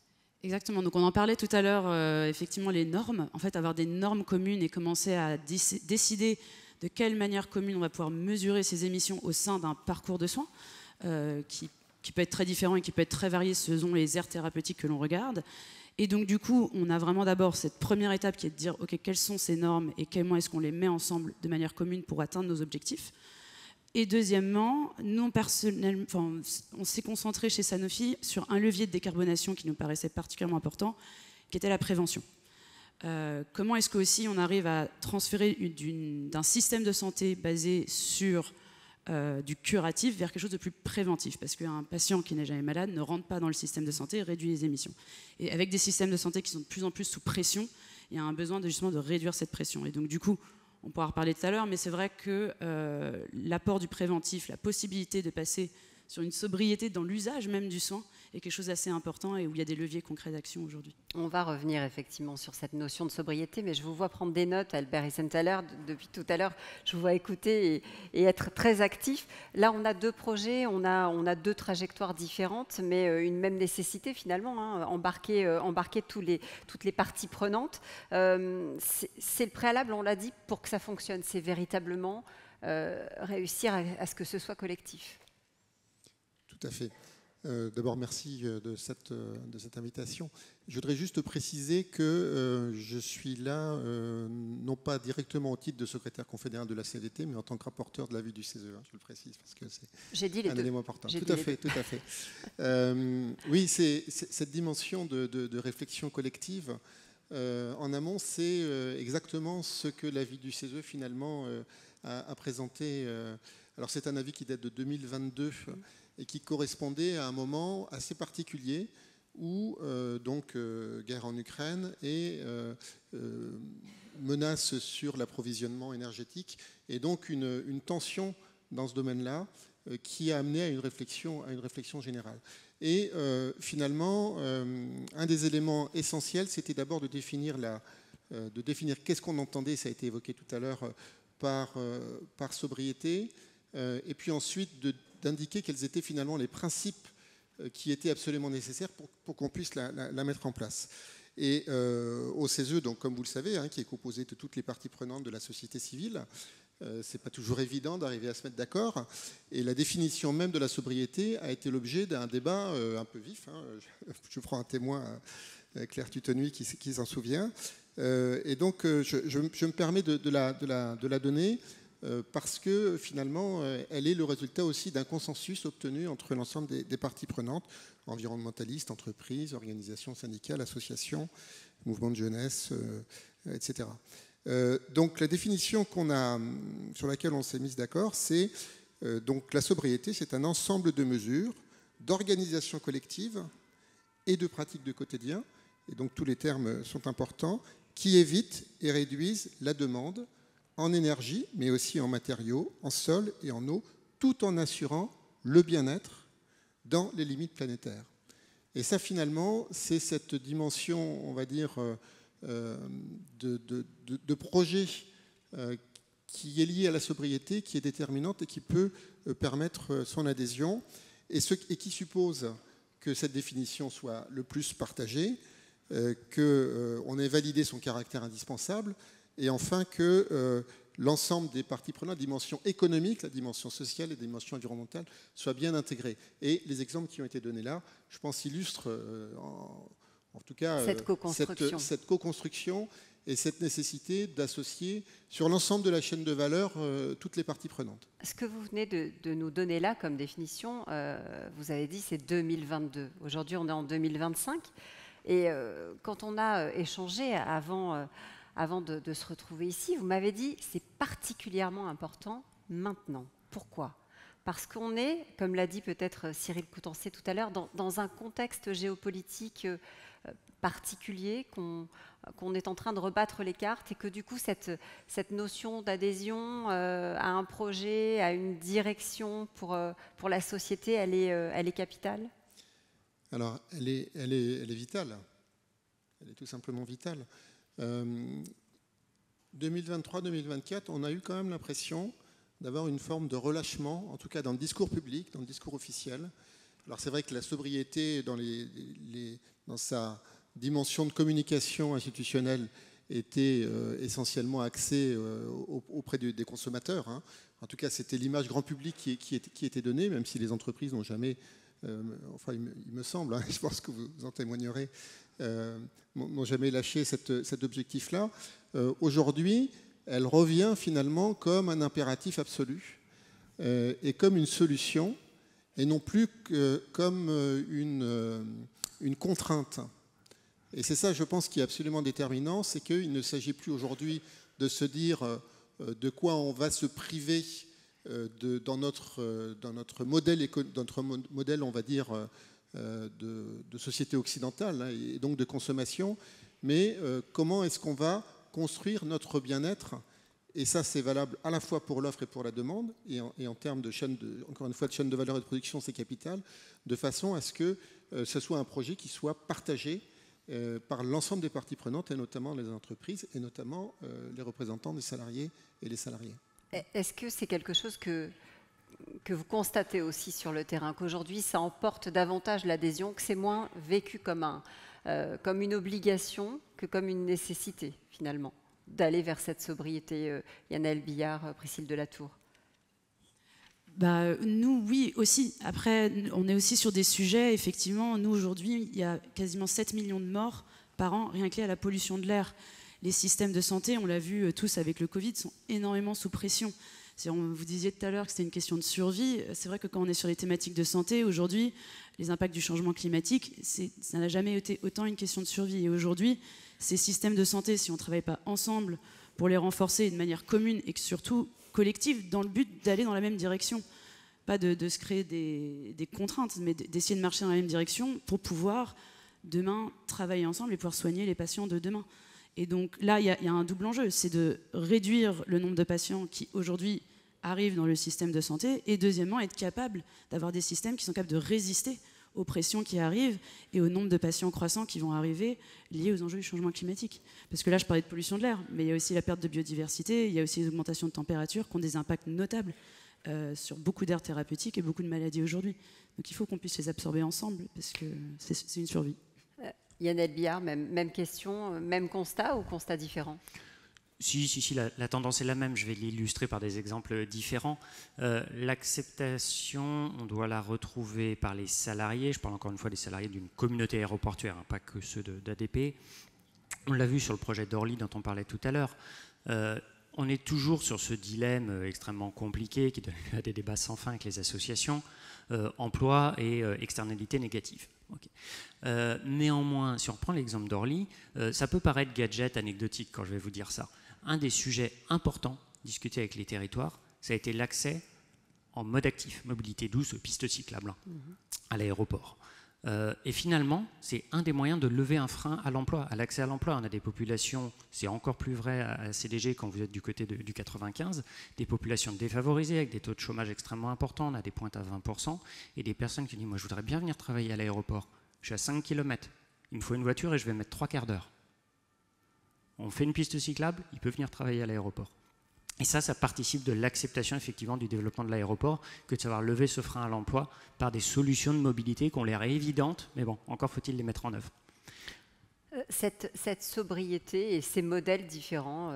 [SPEAKER 6] Exactement, donc on en parlait tout à l'heure, effectivement les normes, en fait avoir des normes communes et commencer à décider de quelle manière commune on va pouvoir mesurer ces émissions au sein d'un parcours de soins qui peut être très différent et qui peut être très varié selon les aires thérapeutiques que l'on regarde. Et donc du coup, on a vraiment d'abord cette première étape qui est de dire ok, quelles sont ces normes et comment est-ce qu'on les met ensemble de manière commune pour atteindre nos objectifs. Et deuxièmement, nous, personnellement, on s'est concentré chez Sanofi sur un levier de décarbonation qui nous paraissait particulièrement important, qui était la prévention. Comment est-ce qu'aussi on arrive à transférer d'un système de santé basé sur du curatif vers quelque chose de plus préventif? Parce qu'un patient qui n'est jamais malade ne rentre pas dans le système de santé et réduit les émissions. Et avec des systèmes de santé qui sont de plus en plus sous pression, il y a un besoin justement de réduire cette pression. Et donc du coup, on pourra en reparler tout à l'heure, mais c'est vrai que l'apport du préventif, la possibilité de passer sur une sobriété dans l'usage même du soin est quelque chose d'assez important et où il y a des leviers concrets d'action aujourd'hui.
[SPEAKER 1] On va revenir effectivement sur cette notion de sobriété, mais je vous vois prendre des notes, Albert Essenthaler, depuis tout à l'heure, je vous vois écouter et être très actif. Là, on a deux projets, on a deux trajectoires différentes, mais une même nécessité finalement, hein, embarquer toutes les parties prenantes. C'est le préalable, on l'a dit, pour que ça fonctionne. C'est véritablement réussir à ce que ce soit collectif.
[SPEAKER 7] Tout à fait. D'abord, merci de cette invitation. Je voudrais juste préciser que je suis là, non pas directement au titre de secrétaire confédéral de la CVT, mais en tant que rapporteur de l'avis du CESE. Hein, je le précise parce que c'est un élément important. Tout à fait. Oui, c'est cette dimension de réflexion collective. En amont, c'est exactement ce que l'avis du CESE finalement a présenté. Alors, c'est un avis qui date de 2022. Et qui correspondait à un moment assez particulier où guerre en Ukraine et menace sur l'approvisionnement énergétique et donc une tension dans ce domaine-là qui a amené à une réflexion générale. Et finalement, un des éléments essentiels, c'était d'abord de définir qu'est-ce qu'on entendait, ça a été évoqué tout à l'heure, par sobriété, et puis ensuite d'indiquer quels étaient finalement les principes qui étaient absolument nécessaires pour qu'on puisse la mettre en place. Et au CESE, donc, comme vous le savez, hein, qui est composé de toutes les parties prenantes de la société civile, c'est pas toujours évident d'arriver à se mettre d'accord. Et la définition même de la sobriété a été l'objet d'un débat un peu vif. Hein. Je prends un témoin, Claire Tutonuy, qui s'en souvient. Et donc, je me permets de la donner parce que finalement, elle est le résultat aussi d'un consensus obtenu entre l'ensemble des parties prenantes, environnementalistes, entreprises, organisations syndicales, associations, mouvements de jeunesse, etc. Donc la définition sur laquelle on s'est mis d'accord, c'est donc la sobriété, c'est un ensemble de mesures, d'organisation collective et de pratiques de quotidien, et donc tous les termes sont importants, qui évitent et réduisent la demande en énergie, mais aussi en matériaux, en sol et en eau, tout en assurant le bien-être dans les limites planétaires. Et ça, finalement, c'est cette dimension, on va dire, de projet qui est liée à la sobriété, qui est déterminante et qui peut permettre son adhésion, et qui suppose que cette définition soit le plus partagée, qu'on ait validé son caractère indispensable, et enfin que l'ensemble des parties prenantes, la dimension économique, la dimension sociale et la dimension environnementale soient bien intégrées. Et les exemples qui ont été donnés là, je pense, illustrent en tout cas cette co-construction et cette nécessité d'associer sur l'ensemble de la chaîne de valeur toutes les parties prenantes.
[SPEAKER 1] Ce que vous venez de nous donner là comme définition, vous avez dit c'est 2022. Aujourd'hui, on est en 2025. Et quand on a échangé avant de se retrouver ici, vous m'avez dit c'est particulièrement important maintenant. Pourquoi ? Parce qu'on est, comme l'a dit peut-être Cyril Coutancé tout à l'heure, dans un contexte géopolitique particulier, qu'on est en train de rebattre les cartes et que du coup cette notion d'adhésion à un projet, à une direction pour la société, elle est capitale?
[SPEAKER 7] Alors, elle est vitale. Elle est tout simplement vitale. 2023-2024, on a eu quand même l'impression d'avoir une forme de relâchement, en tout cas dans le discours public, dans le discours officiel. Alors c'est vrai que la sobriété dans sa dimension de communication institutionnelle était essentiellement axée auprès des consommateurs. Hein. En tout cas, c'était l'image grand public qui était donnée, même si les entreprises n'ont jamais, enfin il me semble, hein, je pense que vous en témoignerez, n'ont jamais lâché cet objectif-là. Aujourd'hui, elle revient finalement comme un impératif absolu et comme une solution, et non plus comme une contrainte. Et c'est ça, je pense, qui est absolument déterminant, c'est qu'il ne s'agit plus aujourd'hui de se dire de quoi on va se priver dans notre modèle, on va dire, de société occidentale, hein, et donc de consommation, mais comment est-ce qu'on va construire notre bien-être. Et ça, c'est valable à la fois pour l'offre et pour la demande, et en termes de chaîne, encore une fois, de chaîne de valeur et de production, c'est capital, de façon à ce que ce soit un projet qui soit partagé par l'ensemble des parties prenantes, et notamment les entreprises, et notamment les représentants des salariés et les salariés.
[SPEAKER 1] Est-ce que c'est quelque chose que vous constatez aussi sur le terrain, qu'aujourd'hui, ça emporte davantage l'adhésion, que c'est moins vécu comme une obligation que comme une nécessité, finalement, d'aller vers cette sobriété? Yannel Billard, Priscille Delatour.
[SPEAKER 6] Nous, oui, aussi. Après, on est aussi sur des sujets, effectivement, nous, aujourd'hui, il y a quasiment 7 millions de morts par an, rien que liés à la pollution de l'air. Les systèmes de santé, on l'a vu tous avec le Covid, sont énormément sous pression. Vous disiez tout à l'heure que c'était une question de survie. C'est vrai que quand on est sur les thématiques de santé, aujourd'hui, les impacts du changement climatique, ça n'a jamais été autant une question de survie. Et aujourd'hui, ces systèmes de santé, si on ne travaille pas ensemble pour les renforcer de manière commune et surtout collective, dans le but d'aller dans la même direction, pas de se créer des contraintes, mais d'essayer de marcher dans la même direction pour pouvoir, demain, travailler ensemble et pouvoir soigner les patients de demain. Et donc là, il y a un double enjeu, c'est de réduire le nombre de patients qui, aujourd'hui, arrivent dans le système de santé, et deuxièmement, être capable d'avoir des systèmes qui sont capables de résister aux pressions qui arrivent et au nombre de patients croissants qui vont arriver liés aux enjeux du changement climatique. Parce que là, je parlais de pollution de l'air, mais il y a aussi la perte de biodiversité, il y a aussi les augmentations de température qui ont des impacts notables sur beaucoup d'aires thérapeutiques et beaucoup de maladies aujourd'hui. Donc il faut qu'on puisse les absorber ensemble, parce que c'est une survie.
[SPEAKER 1] Yannel Billard, même question, même constat ou constat différent?
[SPEAKER 5] Si, la tendance est la même. Je vais l'illustrer par des exemples différents. L'acceptation, on doit la retrouver par les salariés. Je parle encore une fois des salariés d'une communauté aéroportuaire, hein, pas que ceux d'ADP. On l'a vu sur le projet d'Orly dont on parlait tout à l'heure. On est toujours sur ce dilemme extrêmement compliqué qui donne lieu à des débats sans fin avec les associations, emploi et externalités négatives. Okay. Néanmoins, si on reprend l'exemple d'Orly, ça peut paraître gadget, anecdotique quand je vais vous dire ça. Un des sujets importants discutés avec les territoires, ça a été l'accès en mode actif, mobilité douce, pistes cyclables à l'aéroport. Et finalement, c'est un des moyens de lever un frein à l'emploi, à l'accès à l'emploi. On a des populations, c'est encore plus vrai à CDG quand vous êtes du côté du 95, des populations défavorisées avec des taux de chômage extrêmement importants, on a des pointes à 20%, et des personnes qui disent « moi je voudrais bien venir travailler à l'aéroport, je suis à 5 km, il me faut une voiture et je vais mettre 3 quarts d'heure. » On fait une piste cyclable, il peut venir travailler à l'aéroport. Et ça participe de l'acceptation effectivement du développement de l'aéroport, que de savoir lever ce frein à l'emploi par des solutions de mobilité qui ont l'air évidentes, mais bon, encore faut-il les mettre en œuvre.
[SPEAKER 1] Cette sobriété et ces modèles différents,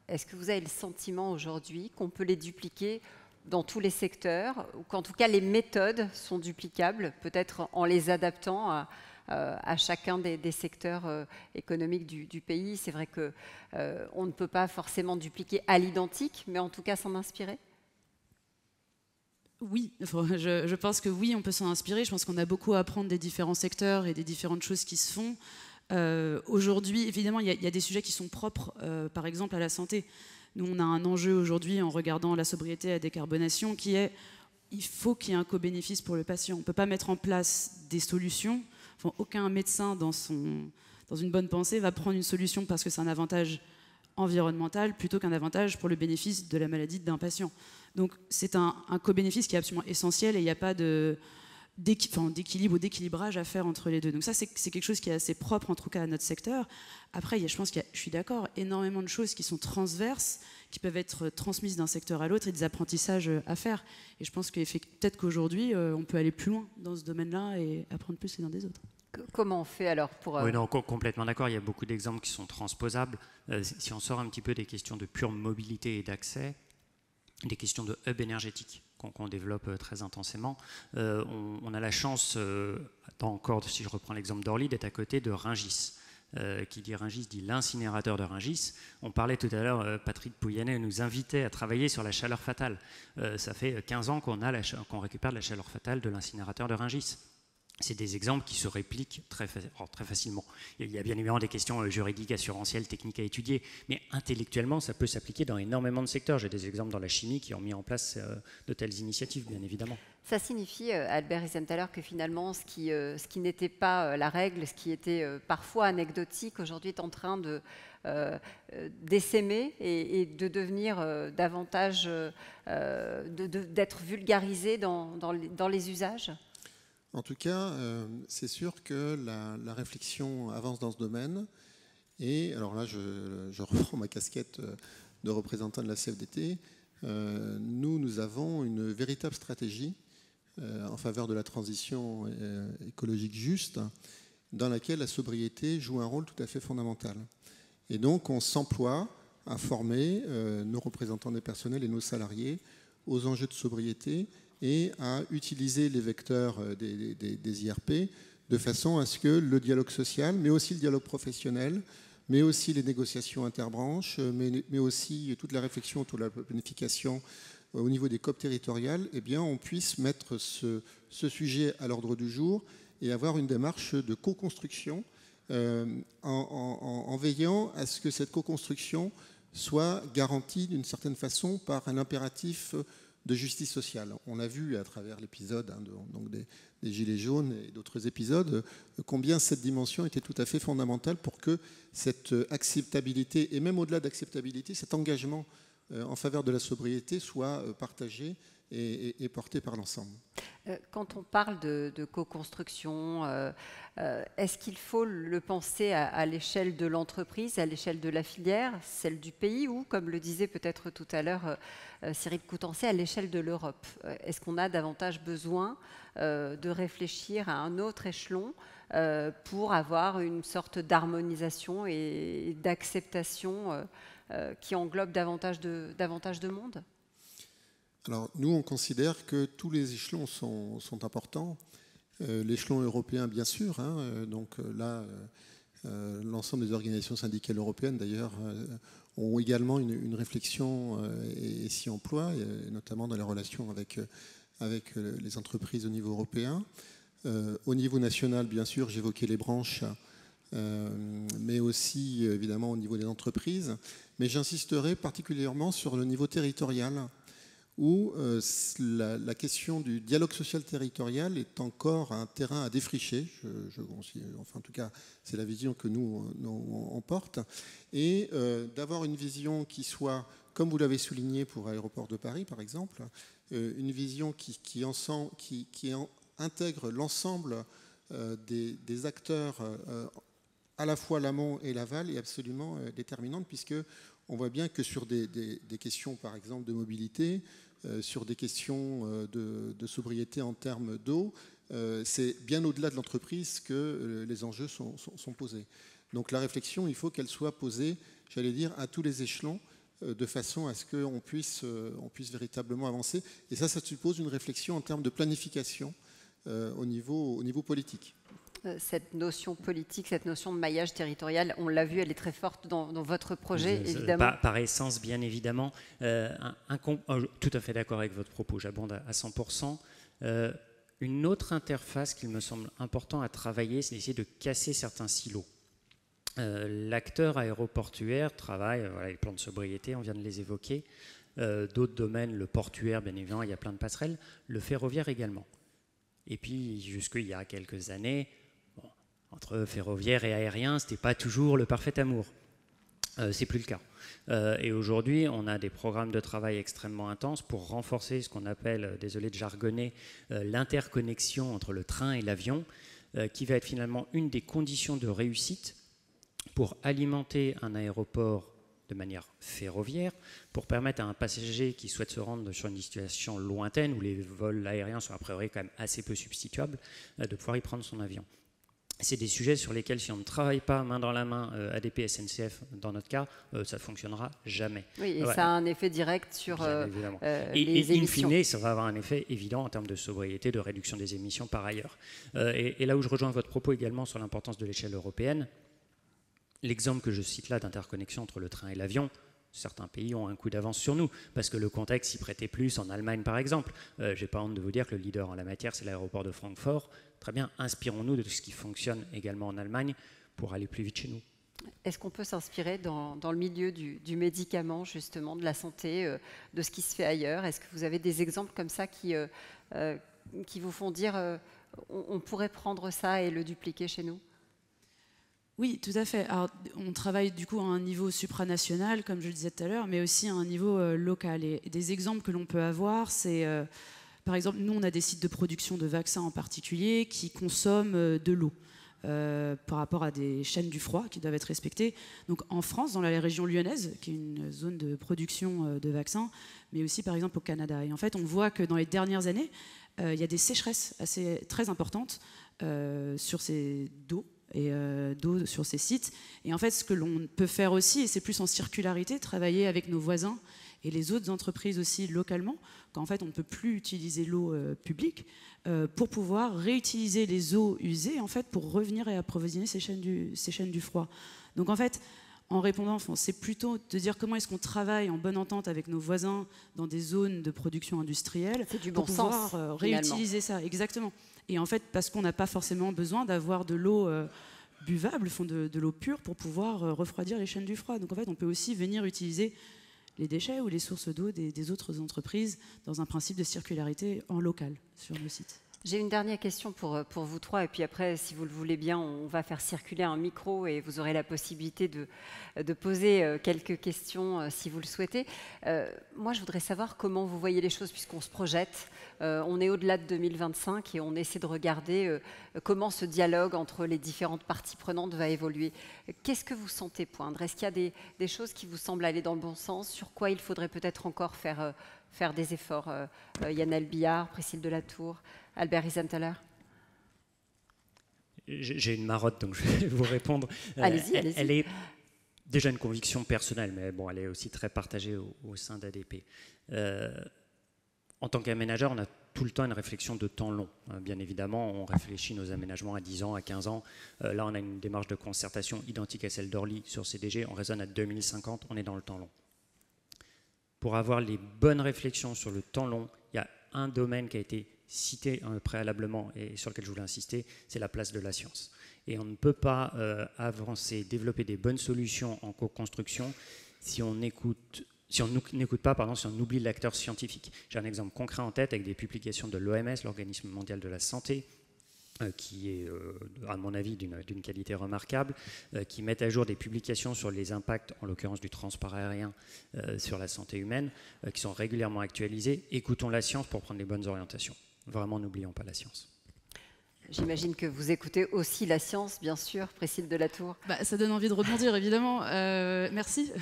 [SPEAKER 1] est-ce que vous avez le sentiment aujourd'hui qu'on peut les dupliquer dans tous les secteurs, ou qu'en tout cas les méthodes sont duplicables, peut-être en les adaptant à chacun des secteurs économiques du pays? C'est vrai qu'on ne peut pas forcément dupliquer à l'identique, mais en tout cas s'en inspirer?
[SPEAKER 6] Oui, je pense que oui, on peut s'en inspirer. Je pense qu'on a beaucoup à apprendre des différents secteurs et des différentes choses qui se font. Aujourd'hui, évidemment, il y a des sujets qui sont propres, par exemple, à la santé. Nous, on a un enjeu aujourd'hui en regardant la sobriété et la décarbonation qui est il faut qu'il y ait un co-bénéfice pour le patient. On ne peut pas mettre en place des solutions Enfin, aucun médecin dans une bonne pensée va prendre une solution parce que c'est un avantage environnemental plutôt qu'un avantage pour le bénéfice de la maladie d'un patient. Donc c'est un co-bénéfice qui est absolument essentiel et il n'y a pas d'équilibre ou d'équilibrage à faire entre les deux. Donc ça, c'est quelque chose qui est assez propre, en tout cas, à notre secteur. Après, je pense je suis d'accord, énormément de choses qui sont transverses, qui peuvent être transmises d'un secteur à l'autre et des apprentissages à faire. Et je pense que peut-être qu'aujourd'hui, on peut aller plus loin dans ce domaine-là et apprendre plus les uns des autres.
[SPEAKER 1] Comment on fait alors pour...
[SPEAKER 5] Oui, non, complètement d'accord. Il y a beaucoup d'exemples qui sont transposables. Si on sort un petit peu des questions de pure mobilité et d'accès, des questions de hub énergétique qu'on développe très intensément, on a la chance, encore si je reprends l'exemple d'Orly, d'être à côté de Rungis. Qui dit Rungis dit l'incinérateur de Rungis. On parlait tout à l'heure, Patrick Pouyanné nous invitait à travailler sur la chaleur fatale. Ça fait 15 ans qu'on récupère de la chaleur fatale de l'incinérateur de Rungis. C'est des exemples qui se répliquent très facilement. Il y a bien évidemment des questions juridiques, assurantielles, techniques à étudier, mais intellectuellement, ça peut s'appliquer dans énormément de secteurs. J'ai des exemples dans la chimie qui ont mis en place de telles initiatives, bien évidemment.
[SPEAKER 1] Ça signifie, Albert Isemthaler, que finalement, ce qui n'était pas la règle, ce qui était parfois anecdotique, aujourd'hui est en train de d'essaimer et de devenir davantage, d'être vulgarisé dans les usages ?
[SPEAKER 7] En tout cas, c'est sûr que la réflexion avance dans ce domaine. Et alors là, je reprends ma casquette de représentant de la CFDT. Nous avons une véritable stratégie en faveur de la transition écologique juste, dans laquelle la sobriété joue un rôle tout à fait fondamental. Et donc, on s'emploie à former nos représentants des personnels et nos salariés aux enjeux de sobriété et à utiliser les vecteurs des IRP de façon à ce que le dialogue social, mais aussi le dialogue professionnel, mais aussi les négociations interbranches, mais aussi toute la réflexion autour de la planification au niveau des COP territoriales, eh bien, on puisse mettre ce sujet à l'ordre du jour et avoir une démarche de co-construction en veillant à ce que cette co-construction soit garantie d'une certaine façon par un impératif de justice sociale. On a vu à travers l'épisode donc des Gilets jaunes et d'autres épisodes combien cette dimension était tout à fait fondamentale pour que cette acceptabilité, et même au-delà d'acceptabilité, cet engagement en faveur de la sobriété soit partagé et porté par l'ensemble.
[SPEAKER 1] Quand on parle de co-construction, est-ce qu'il faut le penser à l'échelle de l'entreprise, à l'échelle de la filière, celle du pays, ou, comme le disait peut-être tout à l'heure Cyril Coutancé, à l'échelle de l'Europe? Est-ce qu'on a davantage besoin de réfléchir à un autre échelon pour avoir une sorte d'harmonisation et d'acceptation qui englobe davantage de monde?
[SPEAKER 7] Alors, nous, on considère que tous les échelons sont importants. L'échelon européen, bien sûr. Donc là, l'ensemble des organisations syndicales européennes, d'ailleurs, ont également une réflexion et s'y emploient, et notamment dans les relations avec les entreprises au niveau européen. Au niveau national, bien sûr, j'évoquais les branches, mais aussi, évidemment, au niveau des entreprises. Mais j'insisterai particulièrement sur le niveau territorial, où la question du dialogue social territorial est encore un terrain à défricher. Enfin, en tout cas, c'est la vision que nous on porte. Et d'avoir une vision qui soit, comme vous l'avez souligné pour Aéroport de Paris, par exemple, une vision qui intègre l'ensemble des acteurs, à la fois l'amont et l'aval, est absolument déterminante, puisque on voit bien que sur des questions, par exemple, de mobilité, sur des questions de sobriété en termes d'eau, c'est bien au-delà de l'entreprise que les enjeux sont posés. Donc la réflexion, il faut qu'elle soit posée, j'allais dire, à tous les échelons, de façon à ce qu'on puisse véritablement avancer. Et ça suppose une réflexion en termes de planification au niveau politique.
[SPEAKER 1] Cette notion politique, cette notion de maillage territorial, on l'a vu, elle est très forte dans votre projet, évidemment.
[SPEAKER 5] Par essence, bien évidemment. Tout à fait d'accord avec votre propos, j'abonde à 100%. Une autre interface qu'il me semble important à travailler, c'est d'essayer de casser certains silos. L'acteur aéroportuaire travaille, voilà, les plans de sobriété, on vient de les évoquer. D'autres domaines, le portuaire, bien évidemment, il y a plein de passerelles. Le ferroviaire également. Et puis, jusqu'il y a quelques années, Entre ferroviaire et aérien, ce n'était pas toujours le parfait amour. C'est plus le cas. Et aujourd'hui, on a des programmes de travail extrêmement intenses pour renforcer ce qu'on appelle, désolé de jargonner, l'interconnexion entre le train et l'avion, qui va être finalement une des conditions de réussite pour alimenter un aéroport de manière ferroviaire, pour permettre à un passager qui souhaite se rendre sur une situation lointaine, où les vols aériens sont a priori quand même assez peu substituables, de pouvoir y prendre son avion. C'est des sujets sur lesquels, si on ne travaille pas main dans la main, ADP, SNCF, dans notre cas, ça ne fonctionnera jamais.
[SPEAKER 1] Oui, et ça a un effet direct sur les
[SPEAKER 5] in
[SPEAKER 1] émissions.
[SPEAKER 5] fine, ça va avoir un effet évident en termes de sobriété, de réduction des émissions par ailleurs. Et là où je rejoins votre propos également sur l'importance de l'échelle européenne, l'exemple que je cite là d'interconnexion entre le train et l'avion, certains pays ont un coup d'avance sur nous, parce que le contexte s'y prêtait plus, en Allemagne par exemple. Je n'ai pas honte de vous dire que le leader en la matière, c'est l'aéroport de Francfort. Très bien, inspirons-nous de ce qui fonctionne également en Allemagne pour aller plus vite chez nous.
[SPEAKER 1] Est-ce qu'on peut s'inspirer dans le milieu du médicament, justement, de la santé, de ce qui se fait ailleurs? Est-ce que vous avez des exemples comme ça qui vous font dire on pourrait prendre ça et le dupliquer chez nous?
[SPEAKER 6] Oui, tout à fait. Alors, on travaille du coup à un niveau supranational, comme je le disais tout à l'heure, mais aussi à un niveau local. Et des exemples que l'on peut avoir, c'est, par exemple, nous, on a des sites de production de vaccins en particulier qui consomment de l'eau par rapport à des chaînes du froid qui doivent être respectées. Donc, en France, dans la région lyonnaise, qui est une zone de production de vaccins, mais aussi, par exemple, au Canada. Et en fait, on voit que dans les dernières années, il y a des sécheresses très importantes sur ces d'eau et d'eau sur ces sites. Et en fait, ce que l'on peut faire aussi, et c'est plus en circularité, travailler avec nos voisins et les autres entreprises aussi localement, quand en fait on ne peut plus utiliser l'eau publique, pour pouvoir réutiliser les eaux usées en fait, pour revenir et approvisionner ces chaînes du froid. Donc en fait, en répondant, c'est plutôt de dire comment est-ce qu'on travaille en bonne entente avec nos voisins dans des zones de production industrielle pour pouvoir réutiliser ça. Exactement. Et en fait, parce qu'on n'a pas forcément besoin d'avoir de l'eau buvable, de l'eau pure, pour pouvoir refroidir les chaînes du froid. Donc en fait, on peut aussi venir utiliser les déchets ou les sources d'eau des autres entreprises dans un principe de circularité en local sur nos sites.
[SPEAKER 1] J'ai une dernière question pour vous trois, et puis après, si vous le voulez bien, on va faire circuler un micro et vous aurez la possibilité de poser quelques questions si vous le souhaitez. Moi, je voudrais savoir comment vous voyez les choses, puisqu'on se projette. On est au-delà de 2025 et on essaie de regarder comment ce dialogue entre les différentes parties prenantes va évoluer. Qu'est-ce que vous sentez poindre? Est-ce qu'il y a des choses qui vous semblent aller dans le bon sens? Sur quoi il faudrait peut-être encore faire des efforts? Yann Billard, Priscille Delatour, Albert Riesenthaler.
[SPEAKER 5] J'ai une marotte, donc je vais vous répondre.
[SPEAKER 1] Allez-y.
[SPEAKER 5] Elle est déjà une conviction personnelle, mais bon, elle est aussi très partagée au sein d'ADP. En tant qu'aménageur, on a tout le temps une réflexion de temps long. Bien évidemment, on réfléchit nos aménagements à 10 ans, à 15 ans. Là, on a une démarche de concertation identique à celle d'Orly sur CDG. On raisonne à 2050, on est dans le temps long. Pour avoir les bonnes réflexions sur le temps long, il y a un domaine qui a été cité préalablement et sur lequel je voulais insister, c'est la place de la science. Et on ne peut pas avancer, développer des bonnes solutions en co-construction si on n'écoute pas, si on oublie l'acteur scientifique. J'ai un exemple concret en tête avec des publications de l'OMS, l'Organisme mondial de la santé, qui est, à mon avis, d'une qualité remarquable, qui mettent à jour des publications sur les impacts, en l'occurrence du transport aérien, sur la santé humaine, qui sont régulièrement actualisées. Écoutons la science pour prendre les bonnes orientations. Vraiment, n'oublions pas la science.
[SPEAKER 1] J'imagine que vous écoutez aussi la science, bien sûr, Priscille Delatour.
[SPEAKER 6] Ça donne envie de rebondir, évidemment. Merci.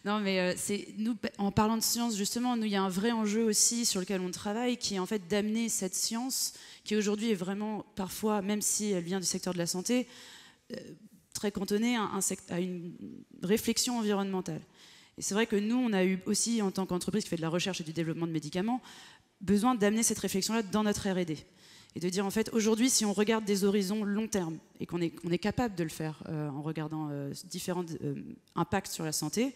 [SPEAKER 6] Non, mais nous, en parlant de science, justement, nous, il y a un vrai enjeu aussi sur lequel on travaille, qui est en fait d'amener cette science, qui aujourd'hui est vraiment, parfois, même si elle vient du secteur de la santé, très cantonnée à une réflexion environnementale. Et c'est vrai que nous, on a eu aussi, en tant qu'entreprise qui fait de la recherche et du développement de médicaments, besoin d'amener cette réflexion-là dans notre R&D. Et de dire, en fait, aujourd'hui, si on regarde des horizons long terme, et qu'on est capable de le faire en regardant différents impacts sur la santé,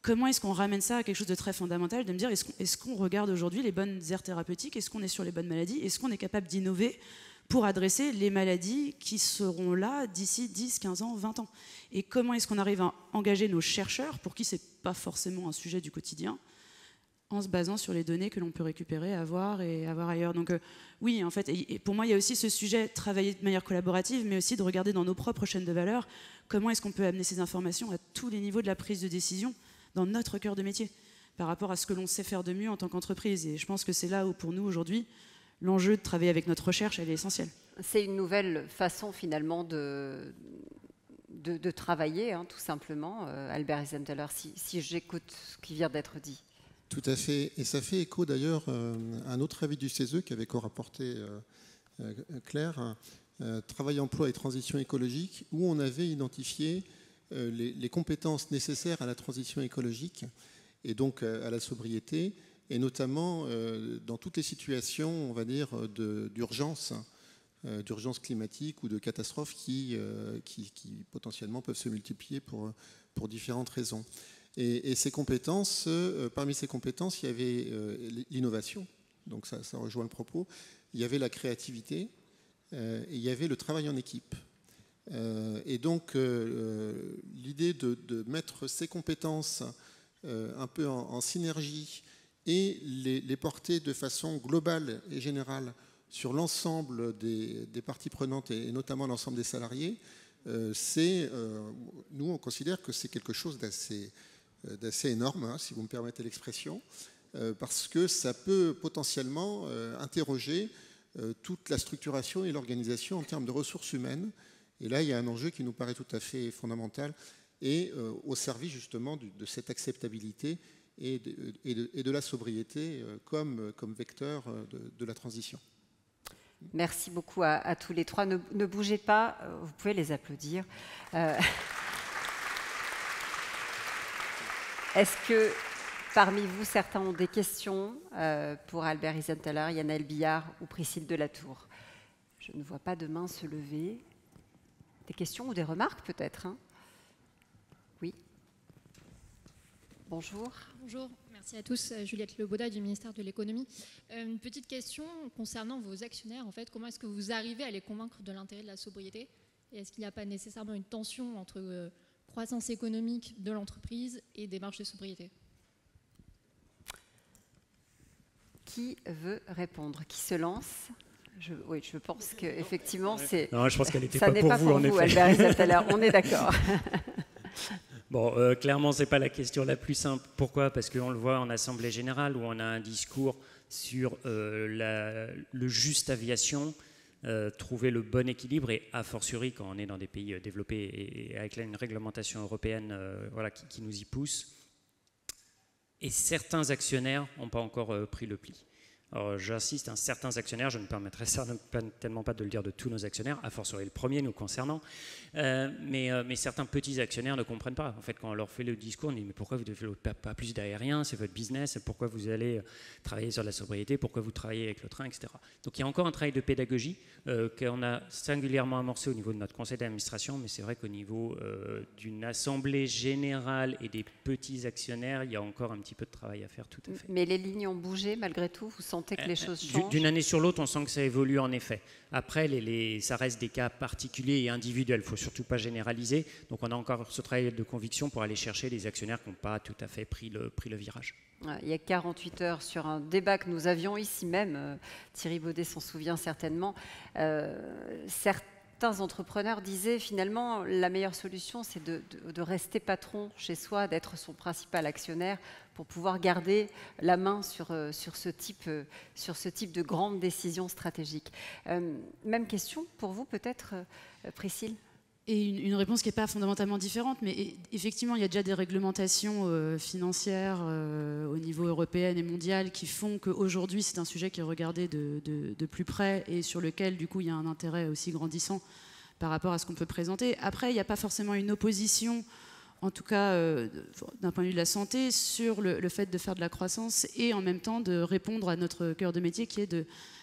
[SPEAKER 6] comment est-ce qu'on ramène ça à quelque chose de très fondamental, de me dire, est-ce qu'on regarde aujourd'hui les bonnes aires thérapeutiques, est-ce qu'on est sur les bonnes maladies, est-ce qu'on est capable d'innover pour adresser les maladies qui seront là d'ici 10, 15 ans, 20 ans. Et comment est-ce qu'on arrive à engager nos chercheurs, pour qui ce n'est pas forcément un sujet du quotidien, en se basant sur les données que l'on peut récupérer, avoir ailleurs. Donc oui, en fait, et pour moi, il y a aussi ce sujet, travailler de manière collaborative, mais aussi de regarder dans nos propres chaînes de valeur, comment est-ce qu'on peut amener ces informations à tous les niveaux de la prise de décision dans notre cœur de métier, par rapport à ce que l'on sait faire de mieux en tant qu'entreprise. Et je pense que c'est là où, pour nous, aujourd'hui, l'enjeu de travailler avec notre recherche, elle est essentielle.
[SPEAKER 1] C'est une nouvelle façon, finalement, de travailler, hein, tout simplement, Albert Isenthaler, si j'écoute ce qui vient d'être dit.
[SPEAKER 7] Tout à fait. Et ça fait écho d'ailleurs à un autre avis du CESE qu'avait co-rapporté Claire, Travail, emploi et transition écologique, où on avait identifié les compétences nécessaires à la transition écologique et donc à la sobriété, et notamment dans toutes les situations, on va dire, d'urgence climatique ou de catastrophes qui potentiellement peuvent se multiplier pour différentes raisons. Et ces compétences, parmi ces compétences, il y avait l'innovation, donc ça rejoint le propos, il y avait la créativité, et il y avait le travail en équipe. Et donc l'idée de mettre ces compétences un peu en synergie et les porter de façon globale et générale sur l'ensemble des parties prenantes et notamment l'ensemble des salariés, nous on considère que c'est quelque chose d'assez énorme, hein, si vous me permettez l'expression, parce que ça peut potentiellement interroger toute la structuration et l'organisation en termes de ressources humaines. Et là, il y a un enjeu qui nous paraît tout à fait fondamental et au service justement de cette acceptabilité et de la sobriété comme vecteur de la transition.
[SPEAKER 1] Merci beaucoup à tous les trois. Ne bougez pas, vous pouvez les applaudir. Est-ce que parmi vous, certains ont des questions pour Albert Isenthaler, Yannaël Billard ou Priscille Delatour? Je ne vois pas de main se lever. Des questions ou des remarques peut-être, hein? Oui. Bonjour.
[SPEAKER 8] Bonjour, merci à tous. Juliette Lebaudat du ministère de l'économie. Une petite question concernant vos actionnaires. En fait, comment est-ce que vous arrivez à les convaincre de l'intérêt de la sobriété? Et est-ce qu'il n'y a pas nécessairement une tension entre croissance économique de l'entreprise et démarche de sobriété?
[SPEAKER 1] Qui veut répondre? Qui se lance? Oui, je pense qu'effectivement,
[SPEAKER 5] non, je pense qu'elle
[SPEAKER 1] ça n'est pas pour vous, Albert Isenthaler. On est d'accord.
[SPEAKER 5] Bon, clairement, ce n'est pas la question la plus simple. Pourquoi? Parce qu'on le voit en Assemblée Générale, où on a un discours sur le juste aviation, trouver le bon équilibre, et a fortiori quand on est dans des pays développés et avec une réglementation européenne qui nous y pousse. Et certains actionnaires n'ont pas encore pris le pli. Alors, j'insiste, certains actionnaires, je ne permettrai certainement pas de le dire de tous nos actionnaires, a fortiori le premier nous concernant, mais certains petits actionnaires ne comprennent pas. En fait, quand on leur fait le discours, on dit mais pourquoi vous ne développez pas plus d'aérien, c'est votre business, pourquoi vous allez travailler sur la sobriété, pourquoi vous travaillez avec le train, etc. Donc il y a encore un travail de pédagogie qu'on a singulièrement amorcé au niveau de notre conseil d'administration, mais c'est vrai qu'au niveau d'une assemblée générale et des petits actionnaires, il y a encore un petit peu de travail à faire, tout à fait.
[SPEAKER 1] Mais les lignes ont bougé malgré tout, vous sentez que les choses changent?
[SPEAKER 5] D'une année sur l'autre, on sent que ça évolue en effet. Après, ça reste des cas particuliers et individuels, il ne faut surtout pas généraliser. Donc on a encore ce travail de conviction pour aller chercher les actionnaires qui n'ont pas tout à fait pris le virage.
[SPEAKER 1] Il y a 48 heures, sur un débat que nous avions ici même, Thierry Baudet s'en souvient certainement, certains entrepreneurs disaient finalement la meilleure solution c'est de rester patron chez soi, d'être son principal actionnaire pour pouvoir garder la main sur ce type de grandes décisions stratégiques. Même question pour vous peut-être, Priscille?
[SPEAKER 6] Et une réponse qui n'est pas fondamentalement différente, mais effectivement, il y a déjà des réglementations financières au niveau européen et mondial qui font qu'aujourd'hui, c'est un sujet qui est regardé de plus près et sur lequel, du coup, il y a un intérêt aussi grandissant par rapport à ce qu'on peut présenter. Après, il n'y a pas forcément une opposition, en tout cas d'un point de vue de la santé, sur le fait de faire de la croissance et en même temps de répondre à notre cœur de métier qui est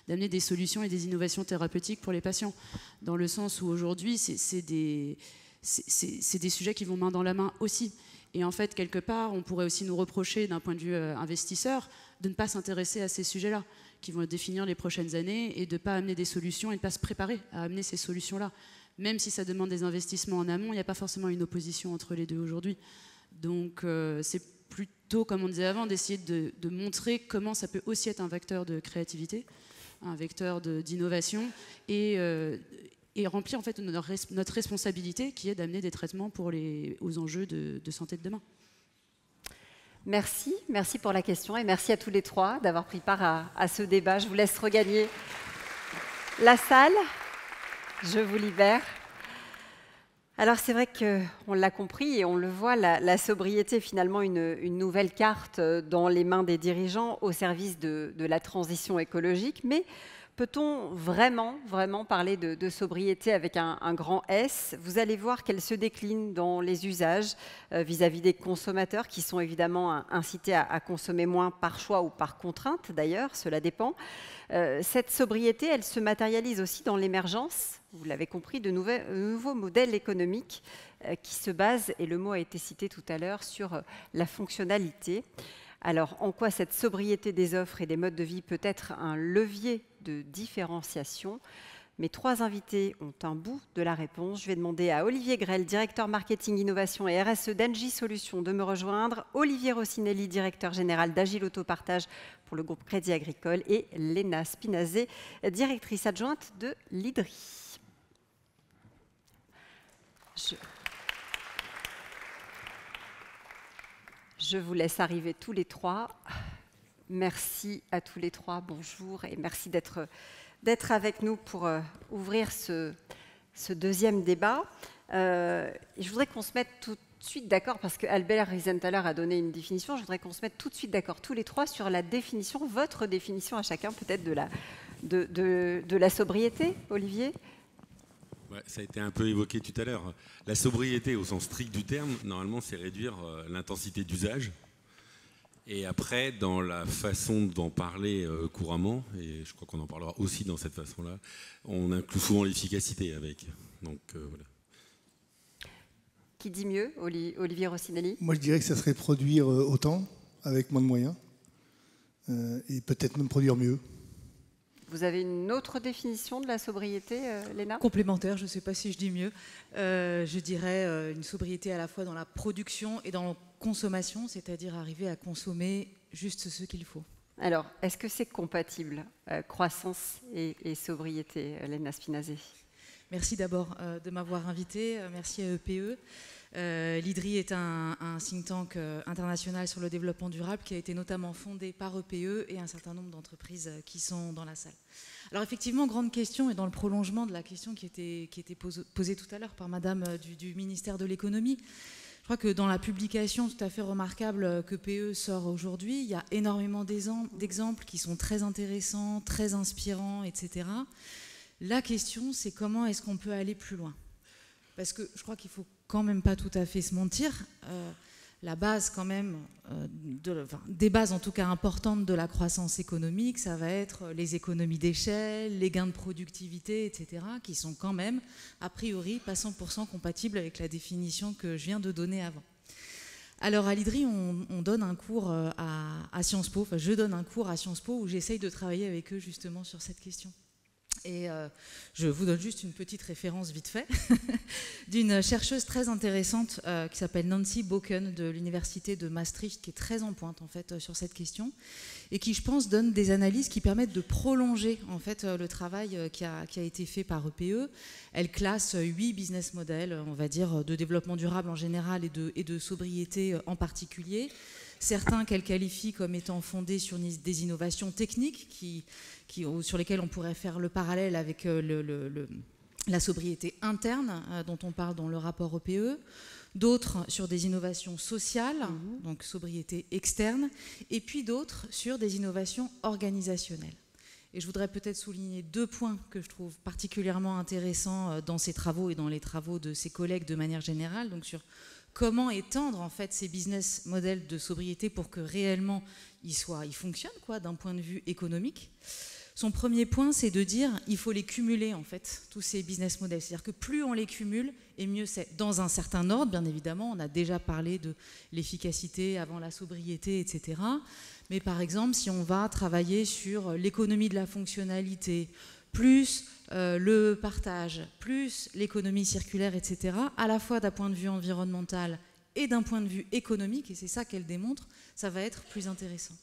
[SPEAKER 6] d'amener des solutions et des innovations thérapeutiques pour les patients. Dans le sens où aujourd'hui, c'est des sujets qui vont main dans la main aussi. Et en fait, quelque part, on pourrait aussi nous reprocher d'un point de vue investisseur de ne pas s'intéresser à ces sujets-là qui vont définir les prochaines années et de ne pas amener des solutions et de ne pas se préparer à amener ces solutions-là. Même si ça demande des investissements en amont, il n'y a pas forcément une opposition entre les deux aujourd'hui. Donc c'est plutôt, comme on disait avant, d'essayer de montrer comment ça peut aussi être un vecteur de créativité, un vecteur d'innovation, et remplir en fait notre responsabilité qui est d'amener des traitements aux enjeux de santé de demain.
[SPEAKER 1] Merci pour la question et merci à tous les trois d'avoir pris part à ce débat. Je vous laisse regagner la salle. Je vous libère. Alors c'est vrai qu'on l'a compris et on le voit, la sobriété est finalement une nouvelle carte dans les mains des dirigeants au service de la transition écologique. Mais peut-on vraiment parler de sobriété avec un grand S? Vous allez voir qu'elle se décline dans les usages vis-à-vis des consommateurs qui sont évidemment incités à consommer moins par choix ou par contrainte d'ailleurs, cela dépend. Cette sobriété, elle se matérialise aussi dans l'émergence, vous l'avez compris, de nouveaux modèles économiques qui se basent, et le mot a été cité tout à l'heure, sur la fonctionnalité. Alors, en quoi cette sobriété des offres et des modes de vie peut être un levier de différenciation? Mes trois invités ont un bout de la réponse. Je vais demander à Olivier Grelle, directeur marketing, innovation et RSE d'Engie Solutions, de me rejoindre, Olivier Rossinelli, directeur général d'Agile Autopartage pour le groupe Crédit Agricole, et Léna Spinazé, directrice adjointe de l'IDRI. Je vous laisse arriver tous les trois. Merci à tous les trois, bonjour, et merci d'être avec nous pour ouvrir ce deuxième débat. Je voudrais qu'on se mette tout de suite d'accord, parce que Albert Riesenthaler a donné une définition, je voudrais qu'on se mette tout de suite d'accord tous les trois sur la définition, votre définition à chacun peut-être de la sobriété, Olivier.
[SPEAKER 9] Ouais, ça a été un peu évoqué tout à l'heure. La sobriété, au sens strict du terme, normalement, c'est réduire l'intensité d'usage. Et après, dans la façon d'en parler couramment, et je crois qu'on en parlera aussi dans cette façon-là, on inclut souvent l'efficacité avec. Donc voilà.
[SPEAKER 1] Qui dit mieux, Olivier Rossinelli?
[SPEAKER 10] Moi, je dirais que ça serait produire autant, avec moins de moyens, et peut-être même produire mieux.
[SPEAKER 1] Vous avez une autre définition de la sobriété, Léna?
[SPEAKER 11] Complémentaire, je ne sais pas si je dis mieux. Je dirais une sobriété à la fois dans la production et dans la consommation, c'est-à-dire arriver à consommer juste ce qu'il faut.
[SPEAKER 1] Alors, est-ce que c'est compatible, croissance et sobriété, Léna Spinazé?
[SPEAKER 11] Merci d'abord de m'avoir invité. Merci à EPE. L'IDRI est un think tank international sur le développement durable qui a été notamment fondé par EPE et un certain nombre d'entreprises qui sont dans la salle. Alors effectivement, grande question, et dans le prolongement de la question qui était posée tout à l'heure par Madame du ministère de l'économie, je crois que dans la publication tout à fait remarquable que PE sort aujourd'hui, il y a énormément d'exemples qui sont très intéressants, très inspirants, etc. La question, c'est comment est-ce qu'on peut aller plus loin? Parce que je crois qu'il ne faut quand même pas tout à fait se mentir. La base quand même, des bases en tout cas importantes de la croissance économique, ça va être les économies d'échelle, les gains de productivité, etc., qui sont quand même, a priori, pas 100% compatibles avec la définition que je viens de donner avant. Alors à l'IDRI, on donne un cours à Sciences Po, enfin je donne un cours à Sciences Po où j'essaye de travailler avec eux justement sur cette question. Et je vous donne juste une petite référence vite fait d'une chercheuse très intéressante qui s'appelle Nancy Boken de l'université de Maastricht, qui est très en pointe en fait sur cette question et qui, je pense, donne des analyses qui permettent de prolonger en fait le travail qui a été fait par EPE. Elle classe 8 business models, on va dire, de développement durable en général et de sobriété en particulier. Certains qu'elle qualifie comme étant fondés sur des innovations techniques sur lesquelles on pourrait faire le parallèle avec la sobriété interne dont on parle dans le rapport EPE, d'autres sur des innovations sociales, donc sobriété externe, et puis d'autres sur des innovations organisationnelles. Et je voudrais peut-être souligner 2 points que je trouve particulièrement intéressants dans ces travaux et dans les travaux de ses collègues de manière générale, donc sur comment étendre en fait ces business models de sobriété pour que réellement ils fonctionnent d'un point de vue économique. Son premier point, c'est de dire il faut les cumuler en fait, tous ces business models. C'est-à-dire que plus on les cumule, et mieux c'est. Dans un certain ordre, bien évidemment, on a déjà parlé de l'efficacité avant la sobriété, etc. Mais par exemple, si on va travailler sur l'économie de la fonctionnalité, plus le partage, plus l'économie circulaire, etc., à la fois d'un point de vue environnemental et d'un point de vue économique, et c'est ça qu'elle démontre, ça va être plus intéressant.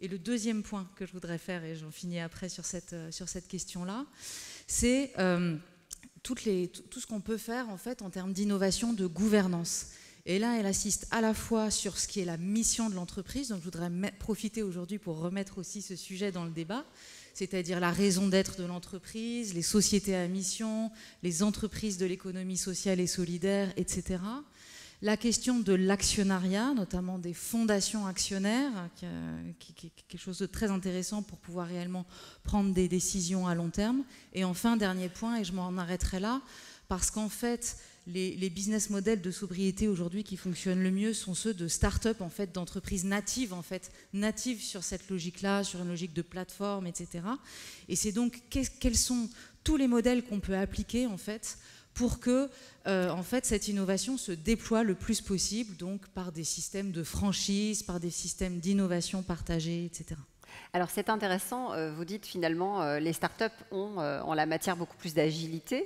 [SPEAKER 11] Et le deuxième point que je voudrais faire, et j'en finis après sur cette question-là, c'est tout ce qu'on peut faire en fait en termes d'innovation, de gouvernance. Et là, elle assiste à la fois sur ce qui est la mission de l'entreprise, donc je voudrais profiter aujourd'hui pour remettre aussi ce sujet dans le débat, c'est-à-dire la raison d'être de l'entreprise, les sociétés à mission, les entreprises de l'économie sociale et solidaire, etc. La question de l'actionnariat, notamment des fondations actionnaires, qui est quelque chose de très intéressant pour pouvoir réellement prendre des décisions à long terme. Et enfin, dernier point, et je m'en arrêterai là, parce qu'en fait, les business models de sobriété aujourd'hui qui fonctionnent le mieux sont ceux de start-up, en fait, d'entreprises natives, natives sur cette logique-là, sur une logique de plateforme, etc. Et c'est donc quels sont tous les modèles qu'on peut appliquer, en fait, pour que en fait, cette innovation se déploie le plus possible, donc par des systèmes de franchise, par des systèmes d'innovation partagée, etc.
[SPEAKER 1] Alors c'est intéressant, vous dites finalement les startups ont en la matière beaucoup plus d'agilité.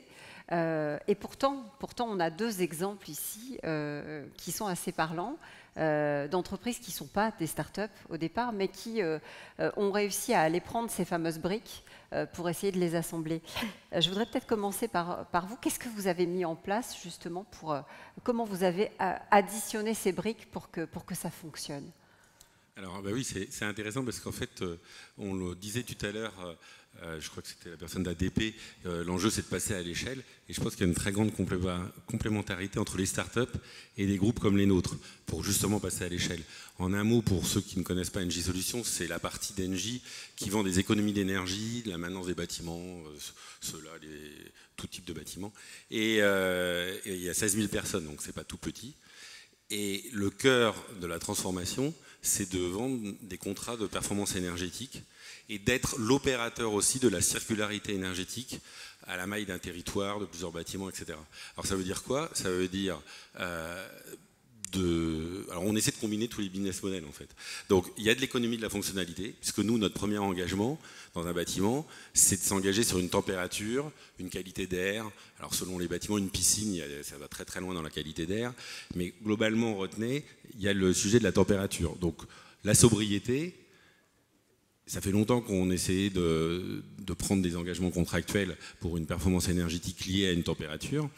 [SPEAKER 1] Et pourtant, on a deux exemples ici qui sont assez parlants, d'entreprises qui ne sont pas des startups au départ, mais qui ont réussi à aller prendre ces fameuses briques pour essayer de les assembler. Je voudrais peut-être commencer par vous. Qu'est-ce que vous avez mis en place justement comment vous avez additionné ces briques pour que ça fonctionne ?
[SPEAKER 9] Alors oui, c'est intéressant parce qu'en fait, on le disait tout à l'heure, je crois que c'était la personne d'ADP, l'enjeu c'est de passer à l'échelle, et je pense qu'il y a une très grande complémentarité entre les startups et des groupes comme les nôtres, pour justement passer à l'échelle. En un mot, pour ceux qui ne connaissent pas Engie Solutions, c'est la partie d'Engie qui vend des économies d'énergie, de la maintenance des bâtiments, tout type de bâtiments, et il y a 16 000 personnes, donc c'est pas tout petit. Et le cœur de la transformation, c'est de vendre des contrats de performance énergétique et d'être l'opérateur aussi de la circularité énergétique à la maille d'un territoire, de plusieurs bâtiments, etc. Alors ça veut dire quoi ? Ça veut dire... Alors on essaie de combiner tous les business models en fait. Donc il y a de l'économie de la fonctionnalité, puisque nous, notre premier engagement dans un bâtiment, c'est de s'engager sur une température, une qualité d'air. Alors selon les bâtiments, une piscine, ça va très très loin dans la qualité d'air, mais globalement, retenez, il y a le sujet de la température. Donc la sobriété, ça fait longtemps qu'on essayait de prendre des engagements contractuels pour une performance énergétique liée à une température.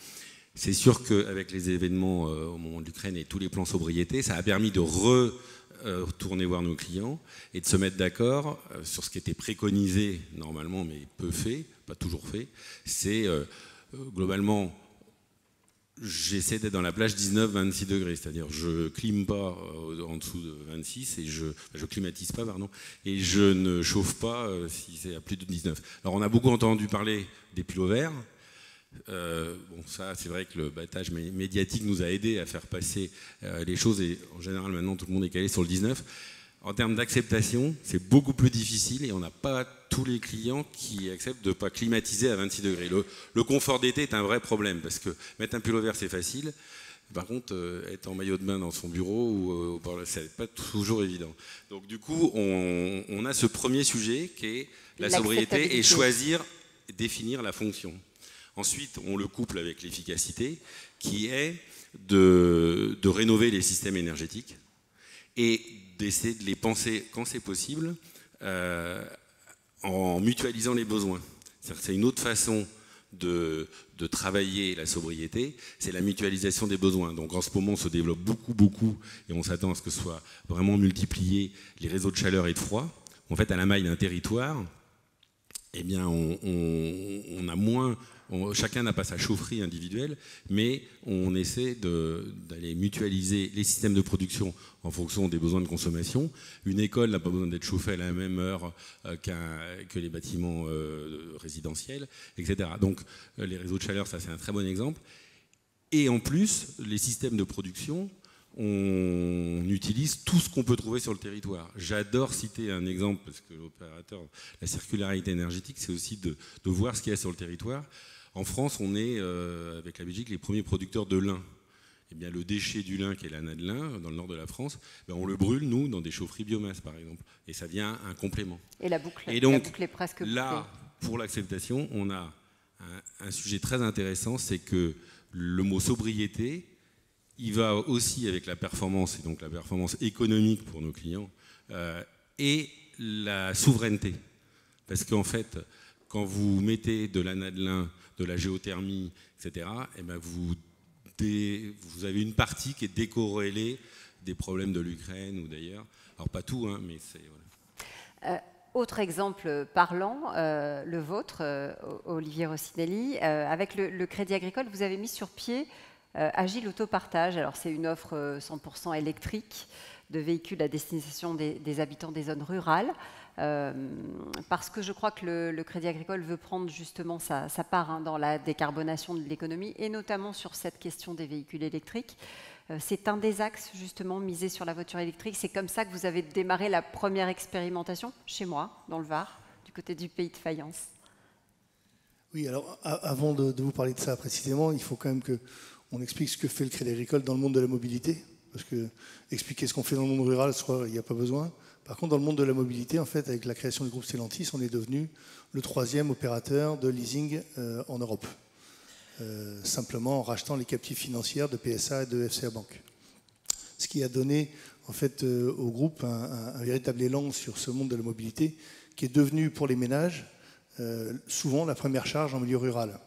[SPEAKER 9] C'est sûr qu'avec les événements au moment de l'Ukraine et tous les plans sobriété, ça a permis de retourner voir nos clients et de se mettre d'accord sur ce qui était préconisé normalement, mais peu fait, pas toujours fait. C'est globalement, j'essaie d'être dans la plage 19-26 degrés, c'est-à-dire je clime pas en dessous de 26 et je climatise pas, pardon, et je ne chauffe pas si c'est à plus de 19. Alors on a beaucoup entendu parler des pulls verts. Bon, ça, c'est vrai que le battage médiatique nous a aidé à faire passer les choses, et en général maintenant tout le monde est calé sur le 19. En termes d'acceptation, c'est beaucoup plus difficile et on n'a pas tous les clients qui acceptent de ne pas climatiser à 26 degrés. Le confort d'été est un vrai problème parce que mettre un pull vert c'est facile. Par contre, être en maillot de bain dans son bureau, c'est pas toujours évident. Donc du coup, on a ce premier sujet qui est la sobriété et choisir, définir la fonction. Ensuite, on le couple avec l'efficacité, qui est de rénover les systèmes énergétiques et d'essayer de les penser, quand c'est possible, en mutualisant les besoins. C'est une autre façon de travailler la sobriété, c'est la mutualisation des besoins. Donc en ce moment, on se développe beaucoup, et on s'attend à ce que ce soit vraiment multiplié les réseaux de chaleur et de froid. En fait, à la maille d'un territoire, eh bien, on a moins... chacun n'a pas sa chaufferie individuelle, mais on essaie d'aller mutualiser les systèmes de production en fonction des besoins de consommation. Une école n'a pas besoin d'être chauffée à la même heure que les bâtiments résidentiels, etc. Donc les réseaux de chaleur, ça c'est un très bon exemple. Et en plus, les systèmes de production, on utilise tout ce qu'on peut trouver sur le territoire. J'adore citer un exemple, parce que l'opérateur, la circularité énergétique, c'est aussi de voir ce qu'il y a sur le territoire. En France, on est, avec la Belgique, les premiers producteurs de lin. Eh bien, le déchet du lin, qui est l'ana de lin, dans le nord de la France, on le brûle, nous, dans des chaufferies biomasse, par exemple. Et ça devient un complément.
[SPEAKER 1] Et la boucle,
[SPEAKER 9] et donc,
[SPEAKER 1] la boucle est presque bouclée.
[SPEAKER 9] Là, pour l'acceptation, on a un sujet très intéressant, c'est que le mot sobriété il va aussi avec la performance, et donc la performance économique pour nos clients, et la souveraineté. Parce qu'en fait, quand vous mettez de l'anadelin, de la géothermie, etc., eh ben vous avez une partie qui est décorrélée des problèmes de l'Ukraine ou d'ailleurs. Alors pas tout, hein, mais c'est... Voilà.
[SPEAKER 1] Autre exemple parlant, le vôtre, Olivier Rossinelli, avec le Crédit Agricole, vous avez mis sur pied Agile Autopartage. Alors c'est une offre 100% électrique de véhicules à destination des habitants des zones rurales, parce que je crois que le Crédit Agricole veut prendre justement sa part dans la décarbonation de l'économie, et notamment sur cette question des véhicules électriques. C'est un des axes, justement, misé sur la voiture électrique. C'est comme ça que vous avez démarré la première expérimentation, chez moi, dans le Var, du côté du Pays de Fayence.
[SPEAKER 10] Oui, alors, avant de vous parler de ça précisément, il faut quand même qu'on explique ce que fait le Crédit Agricole dans le monde de la mobilité. Parce que expliquer ce qu'on fait dans le monde rural, il n'y a pas besoin. Par contre, dans le monde de la mobilité, en fait, avec la création du groupe Stellantis, on est devenu le 3e opérateur de leasing en Europe. Simplement en rachetant les captives financières de PSA et de FCA Bank. Ce qui a donné en fait, au groupe un véritable élan sur ce monde de la mobilité qui est devenu pour les ménages souvent la première charge en milieu rural.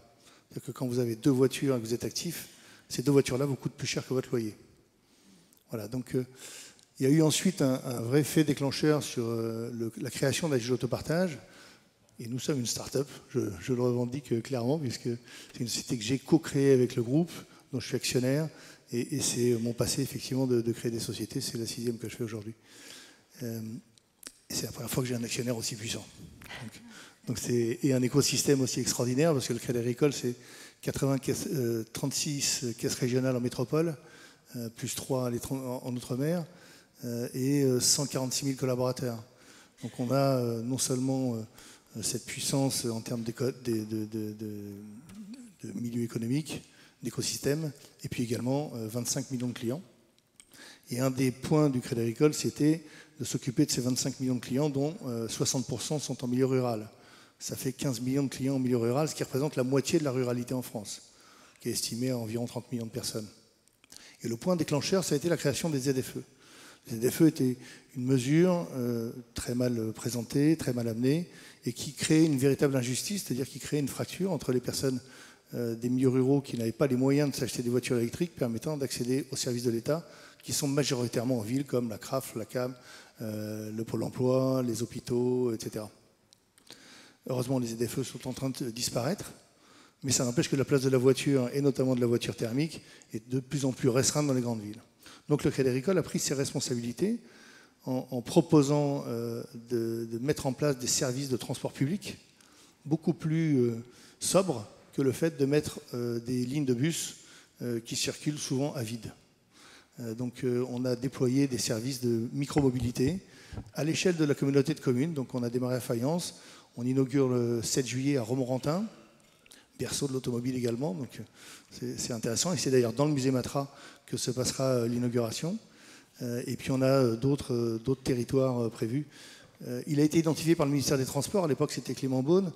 [SPEAKER 10] C'est-à-dire que quand vous avez 2 voitures et que vous êtes actif, ces 2 voitures-là vous coûtent plus cher que votre loyer. Voilà, donc il y a eu ensuite un vrai fait déclencheur sur la création d'Agile Autopartage. Et nous sommes une start-up, je le revendique clairement, puisque c'est une société que j'ai co-créée avec le groupe, dont je suis actionnaire, et c'est mon passé, effectivement, de créer des sociétés. C'est la 6e que je fais aujourd'hui. Et c'est la première fois que j'ai un actionnaire aussi puissant. Et un écosystème aussi extraordinaire, parce que le Crédit Agricole, c'est 36 caisses régionales en métropole, plus 3 en Outre-mer, et 146 000 collaborateurs. Donc on a non seulement cette puissance en termes de milieu économique, d'écosystème, et puis également 25 millions de clients. Et un des points du Crédit Agricole, c'était de s'occuper de ces 25 millions de clients, dont 60% sont en milieu rural. Ça fait 15 millions de clients en milieu rural, ce qui représente la moitié de la ruralité en France, qui est estimée à environ 30 millions de personnes. Et le point déclencheur, ça a été la création des ZFE. Les ZFE étaient une mesure très mal présentée, très mal amenée, et qui créait une véritable injustice, c'est-à-dire qui créait une fracture entre les personnes des milieux ruraux qui n'avaient pas les moyens de s'acheter des voitures électriques permettant d'accéder aux services de l'État, qui sont majoritairement en ville, comme la CRAF, la CAM, le Pôle emploi, les hôpitaux, etc. Heureusement, les ZFE sont en train de disparaître, mais ça n'empêche que la place de la voiture, et notamment de la voiture thermique, est de plus en plus restreinte dans les grandes villes. Donc le Crédit Agricole a pris ses responsabilités en proposant de mettre en place des services de transport public beaucoup plus sobres que le fait de mettre des lignes de bus qui circulent souvent à vide. Donc on a déployé des services de micromobilité à l'échelle de la communauté de communes. Donc on a démarré à Fayence, on inaugure le 7 juillet à Romorantin, berceau de l'automobile également, donc c'est intéressant. Et c'est d'ailleurs dans le musée Matra que se passera l'inauguration. Et puis on a d'autres territoires prévus. Il a été identifié par le ministère des Transports, à l'époque c'était Clément Beaune,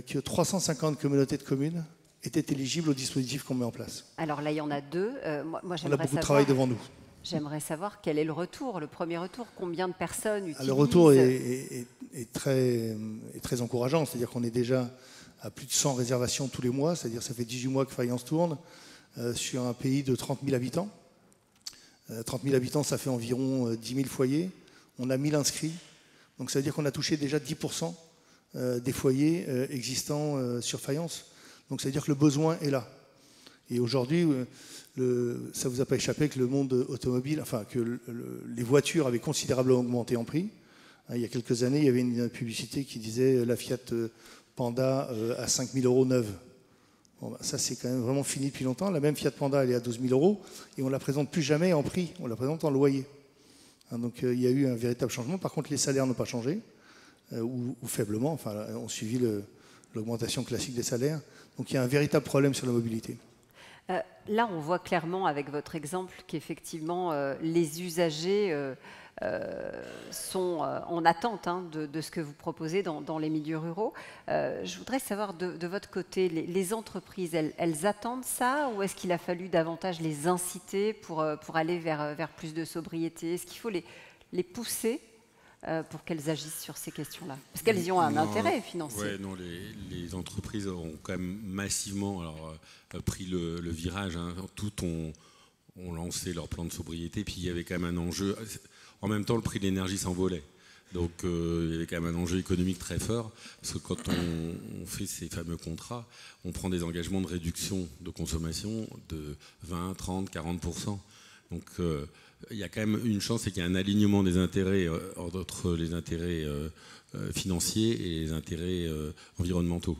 [SPEAKER 10] que 350 communautés de communes étaient éligibles au dispositif qu'on met en place.
[SPEAKER 1] Alors là, il y en a 2. Moi,
[SPEAKER 10] on a beaucoup de travail devant nous.
[SPEAKER 1] J'aimerais savoir quel est le retour, le premier retour, combien de personnes utilisent.
[SPEAKER 10] Le retour est très encourageant, c'est-à-dire qu'on est déjà à plus de 100 réservations tous les mois, c'est-à-dire ça fait 18 mois que Fayence tourne, sur un pays de 30 000 habitants. 30 000 habitants, ça fait environ 10 000 foyers. On a 1000 inscrits, donc ça veut dire qu'on a touché déjà 10% des foyers existants sur Fayence. Donc ça veut dire que le besoin est là. Et aujourd'hui, ça ne vous a pas échappé que le monde automobile, enfin que les voitures avaient considérablement augmenté en prix. Il y a quelques années, il y avait une publicité qui disait la Fiat Panda à 5 000 € neuve. Bon, bah, ça, c'est quand même vraiment fini depuis longtemps. La même Fiat Panda, elle est à 12 000 € et on ne la présente plus jamais en prix, on la présente en loyer. Donc il y a eu un véritable changement. Par contre, les salaires n'ont pas changé, ou faiblement, enfin, ont suivi l'augmentation classique des salaires. Donc il y a un véritable problème sur la mobilité.
[SPEAKER 1] Là, on voit clairement avec votre exemple qu'effectivement, les usagers sont en attente de ce que vous proposez dans les milieux ruraux. Je voudrais savoir de votre côté, les entreprises, elles attendent ça, ou est-ce qu'il a fallu davantage les inciter pour aller vers plus de sobriété? Est-ce qu'il faut les pousser pour qu'elles agissent sur ces questions-là? Parce qu'elles y ont un intérêt financier.
[SPEAKER 9] Ouais, non, les entreprises ont quand même massivement pris le virage. Toutes ont lancé leur plan de sobriété, puis il y avait quand même un enjeu. En même temps, le prix de l'énergie s'envolait. Donc il y avait quand même un enjeu économique très fort, parce que quand on fait ces fameux contrats, on prend des engagements de réduction de consommation de 20, 30, 40%. Donc il y a quand même une chance, c'est qu'il y a un alignement des intérêts entre les intérêts financiers et les intérêts environnementaux.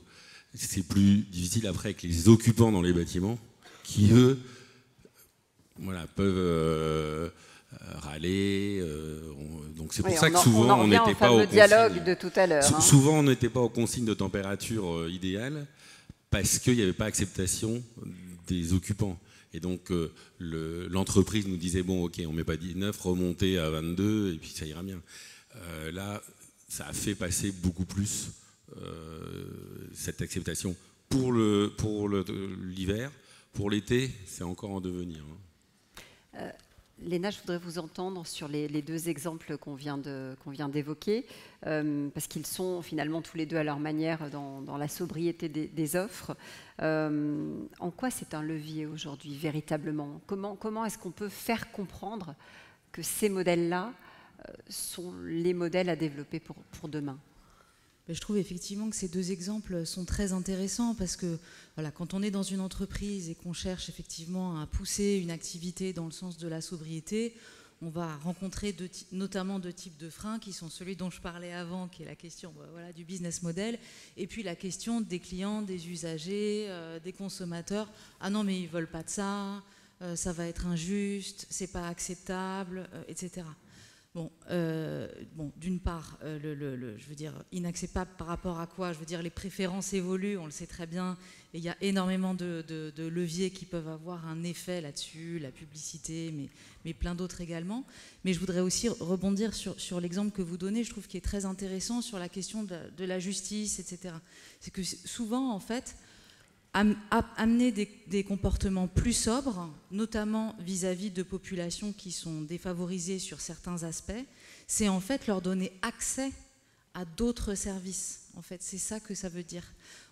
[SPEAKER 9] C'est plus difficile après avec les occupants dans les bâtiments, qui eux peuvent râler. Donc c'est pour ça que souvent on n'était pas au
[SPEAKER 1] dialogue de tout à l'heure.
[SPEAKER 9] Souvent on n'était pas aux consignes de température idéale, parce qu'il n'y avait pas acceptation des occupants. Et donc l'entreprise nous disait bon, ok, on met pas 19, remontez à 22 et puis ça ira bien. Là, ça a fait passer beaucoup plus cette acceptation pour l'hiver. Pour l'été, c'est encore en devenir.
[SPEAKER 1] Léna, je voudrais vous entendre sur les deux exemples qu'on vient d'évoquer, parce qu'ils sont finalement tous les deux à leur manière dans la sobriété des offres. En quoi c'est un levier aujourd'hui, véritablement? Comment est-ce qu'on peut faire comprendre que ces modèles-là sont les modèles à développer pour demain?
[SPEAKER 11] Je trouve effectivement que ces deux exemples sont très intéressants, parce que quand on est dans une entreprise et qu'on cherche effectivement à pousser une activité dans le sens de la sobriété, on va rencontrer notamment deux types de freins, qui sont celui dont je parlais avant, qui est la question du business model, et puis la question des clients, des usagers, des consommateurs. Ah non, mais ils ne veulent pas de ça, ça va être injuste, c'est pas acceptable, etc. D'une part, je veux dire, inacceptable par rapport à quoi? Je veux dire, les préférences évoluent, on le sait très bien, et il y a énormément de leviers qui peuvent avoir un effet là-dessus, la publicité, mais plein d'autres également. Mais je voudrais aussi rebondir sur l'exemple que vous donnez, je trouve qu'il est très intéressant, sur la question de la justice, etc. C'est que souvent, en fait, amener des comportements plus sobres, notamment vis-à-vis de populations qui sont défavorisées sur certains aspects, c'est en fait leur donner accès à d'autres services. En fait, c'est ça que ça veut dire.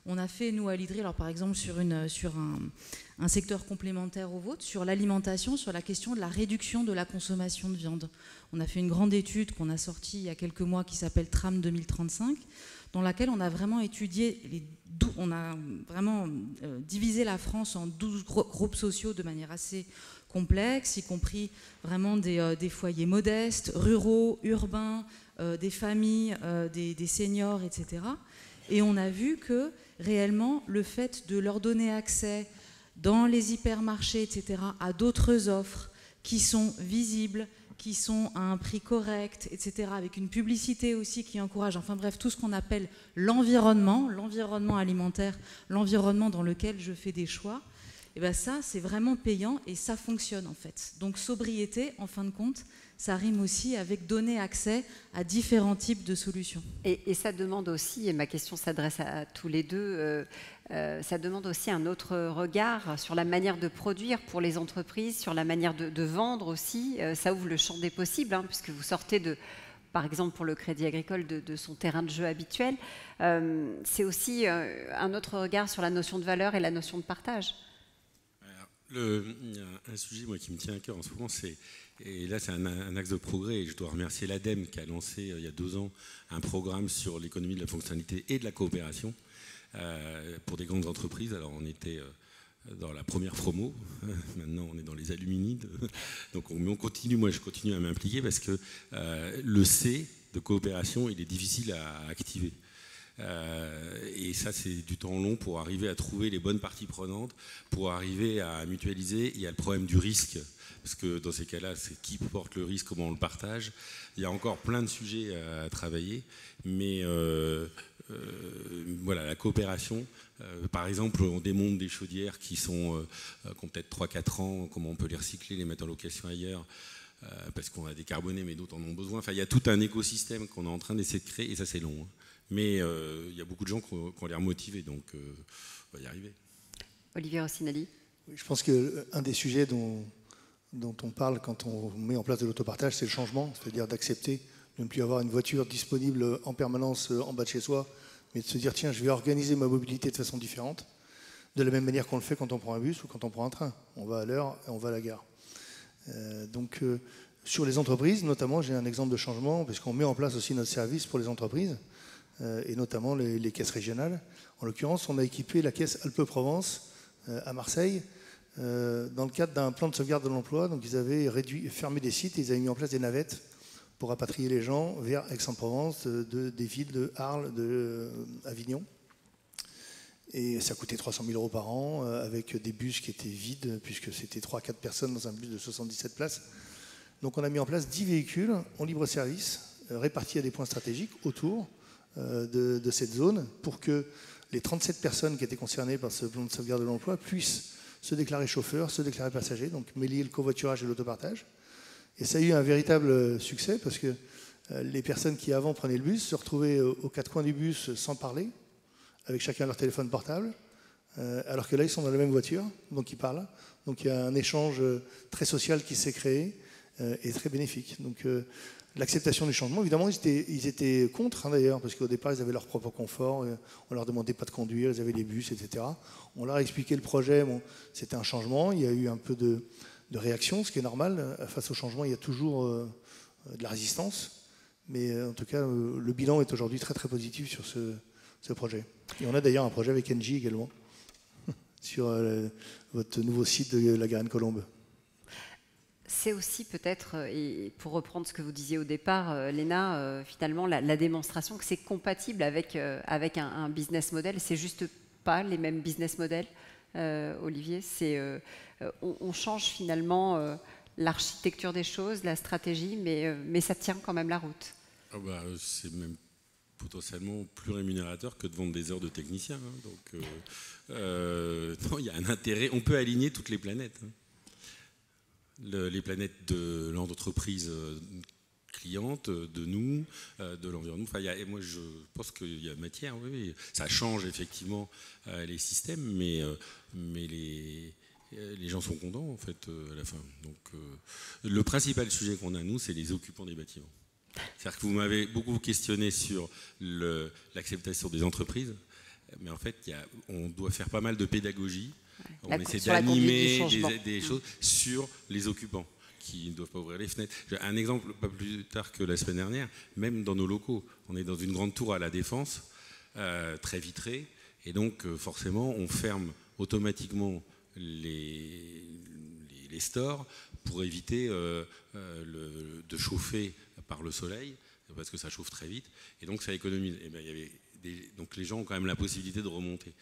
[SPEAKER 11] On a fait, nous, à l'IDRI, alors par exemple sur un secteur complémentaire au vôtre, sur l'alimentation, sur la question de la réduction de la consommation de viande. On a fait une grande étude qu'on a sortie il y a quelques mois qui s'appelle Tram 2035, dans laquelle on a vraiment étudié, on a vraiment divisé la France en 12 groupes sociaux de manière assez complexe, y compris vraiment des foyers modestes, ruraux, urbains, des familles, des seniors, etc. Et on a vu que réellement, le fait de leur donner accès dans les hypermarchés, etc., à d'autres offres qui sont visibles, qui sont à un prix correct, etc., avec une publicité aussi qui encourage, enfin bref, tout ce qu'on appelle l'environnement alimentaire, l'environnement dans lequel je fais des choix, et bien ça, c'est vraiment payant et ça fonctionne en fait. Donc sobriété, en fin de compte, ça rime aussi avec donner accès à différents types de solutions.
[SPEAKER 1] Et ça demande aussi, et ma question s'adresse à tous les deux, ça demande aussi un autre regard sur la manière de produire pour les entreprises, sur la manière de vendre aussi. Ça ouvre le champ des possibles, puisque vous sortez par exemple pour le Crédit Agricole, de son terrain de jeu habituel. C'est aussi un autre regard sur la notion de valeur et la notion de partage.
[SPEAKER 9] Il y a un sujet qui me tient à cœur en ce moment, et là c'est un axe de progrès, et je dois remercier l'ADEME qui a lancé il y a 2 ans un programme sur l'économie de la fonctionnalité et de la coopération pour des grandes entreprises. Alors on était dans la première promo, maintenant on est dans les alumini, donc on continue, moi je continue à m'impliquer, parce que le C de coopération, il est difficile à activer. Et ça, c'est du temps long pour arriver à trouver les bonnes parties prenantes, pour arriver à mutualiser. Il y a le problème du risque, parce que dans ces cas-là, c'est qui porte le risque, comment on le partage. Il y a encore plein de sujets à travailler, mais moi voilà, la coopération. Par exemple, on démonte des chaudières qui ont peut-être 3-4 ans, comment on peut les recycler, les mettre en location ailleurs, parce qu'on a décarboné, mais d'autres en ont besoin. Enfin, il y a tout un écosystème qu'on est en train d'essayer de créer, et ça c'est long. Hein. Mais il y a beaucoup de gens qui ont l'air motivés, donc on va y arriver.
[SPEAKER 1] Olivier Rossinelli.
[SPEAKER 10] Je pense qu'un des sujets dont on parle quand on met en place de l'autopartage, c'est le changement, c'est-à-dire d'accepter de ne plus avoir une voiture disponible en permanence en bas de chez soi, mais de se dire, tiens, je vais organiser ma mobilité de façon différente, de la même manière qu'on le fait quand on prend un bus ou quand on prend un train. On va à l'heure et on va à la gare. Sur les entreprises, notamment, j'ai un exemple de changement, puisqu'on met en place aussi notre service pour les entreprises, et notamment les caisses régionales. En l'occurrence, on a équipé la caisse Alpes-Provence à Marseille, dans le cadre d'un plan de sauvegarde de l'emploi. Donc ils avaient fermé des sites et ils avaient mis en place des navettes pour rapatrier les gens vers Aix-en-Provence, des villes de Arles, d'Avignon. Et ça coûtait 300 000 € par an, avec des bus qui étaient vides, puisque c'était 3-4 personnes dans un bus de 77 places. Donc on a mis en place 10 véhicules en libre service, répartis à des points stratégiques autour de cette zone, pour que les 37 personnes qui étaient concernées par ce plan de sauvegarde de l'emploi puissent se déclarer chauffeurs, se déclarer passagers, donc mêler le covoiturage et l'autopartage. Et ça a eu un véritable succès, parce que les personnes qui avant prenaient le bus se retrouvaient aux quatre coins du bus sans parler, avec chacun leur téléphone portable, alors que là, ils sont dans la même voiture, donc ils parlent. Donc il y a un échange très social qui s'est créé et très bénéfique. Donc l'acceptation du changement, évidemment, ils étaient contre, hein, d'ailleurs, parce qu'au départ, ils avaient leur propre confort, on leur demandait pas de conduire, ils avaient les bus, etc. On leur a expliqué le projet, bon, c'était un changement, il y a eu un peu de réaction, ce qui est normal. Face au changement, il y a toujours de la résistance, mais en tout cas, le bilan est aujourd'hui très très positif sur ce projet. Et on a d'ailleurs un projet avec Engie également, sur votre nouveau site de la Garenne-Colombes.
[SPEAKER 1] C'est aussi peut-être, et pour reprendre ce que vous disiez au départ, Léna, finalement la démonstration que c'est compatible avec un business model. C'est juste pas les mêmes business models, Olivier. On change finalement l'architecture des choses, la stratégie, mais ça tient quand même la route.
[SPEAKER 9] Ah bah, c'est même potentiellement plus rémunérateur que de vendre des heures de technicien. Hein. Donc, non, il y a un intérêt. On peut aligner toutes les planètes. Hein. Les planètes de l'entreprise cliente, de nous, de l'environnement. Enfin, moi, je pense qu'il y a matière. Oui. Ça change effectivement les systèmes, mais les gens sont contents en fait à la fin. Donc, le principal sujet qu'on a nous, c'est les occupants des bâtiments. C'est-à-dire que vous m'avez beaucoup questionné sur l'acceptation des entreprises, mais en fait, on doit faire pas mal de pédagogie. On essaie d'animer des choses sur les occupants qui ne doivent pas ouvrir les fenêtres. Un exemple, pas plus tard que la semaine dernière, même dans nos locaux, on est dans une grande tour à la Défense, très vitrée, et donc forcément on ferme automatiquement les stores pour éviter de chauffer par le soleil, parce que ça chauffe très vite, et donc ça économise. Et ben, donc les gens ont quand même la possibilité de remonter.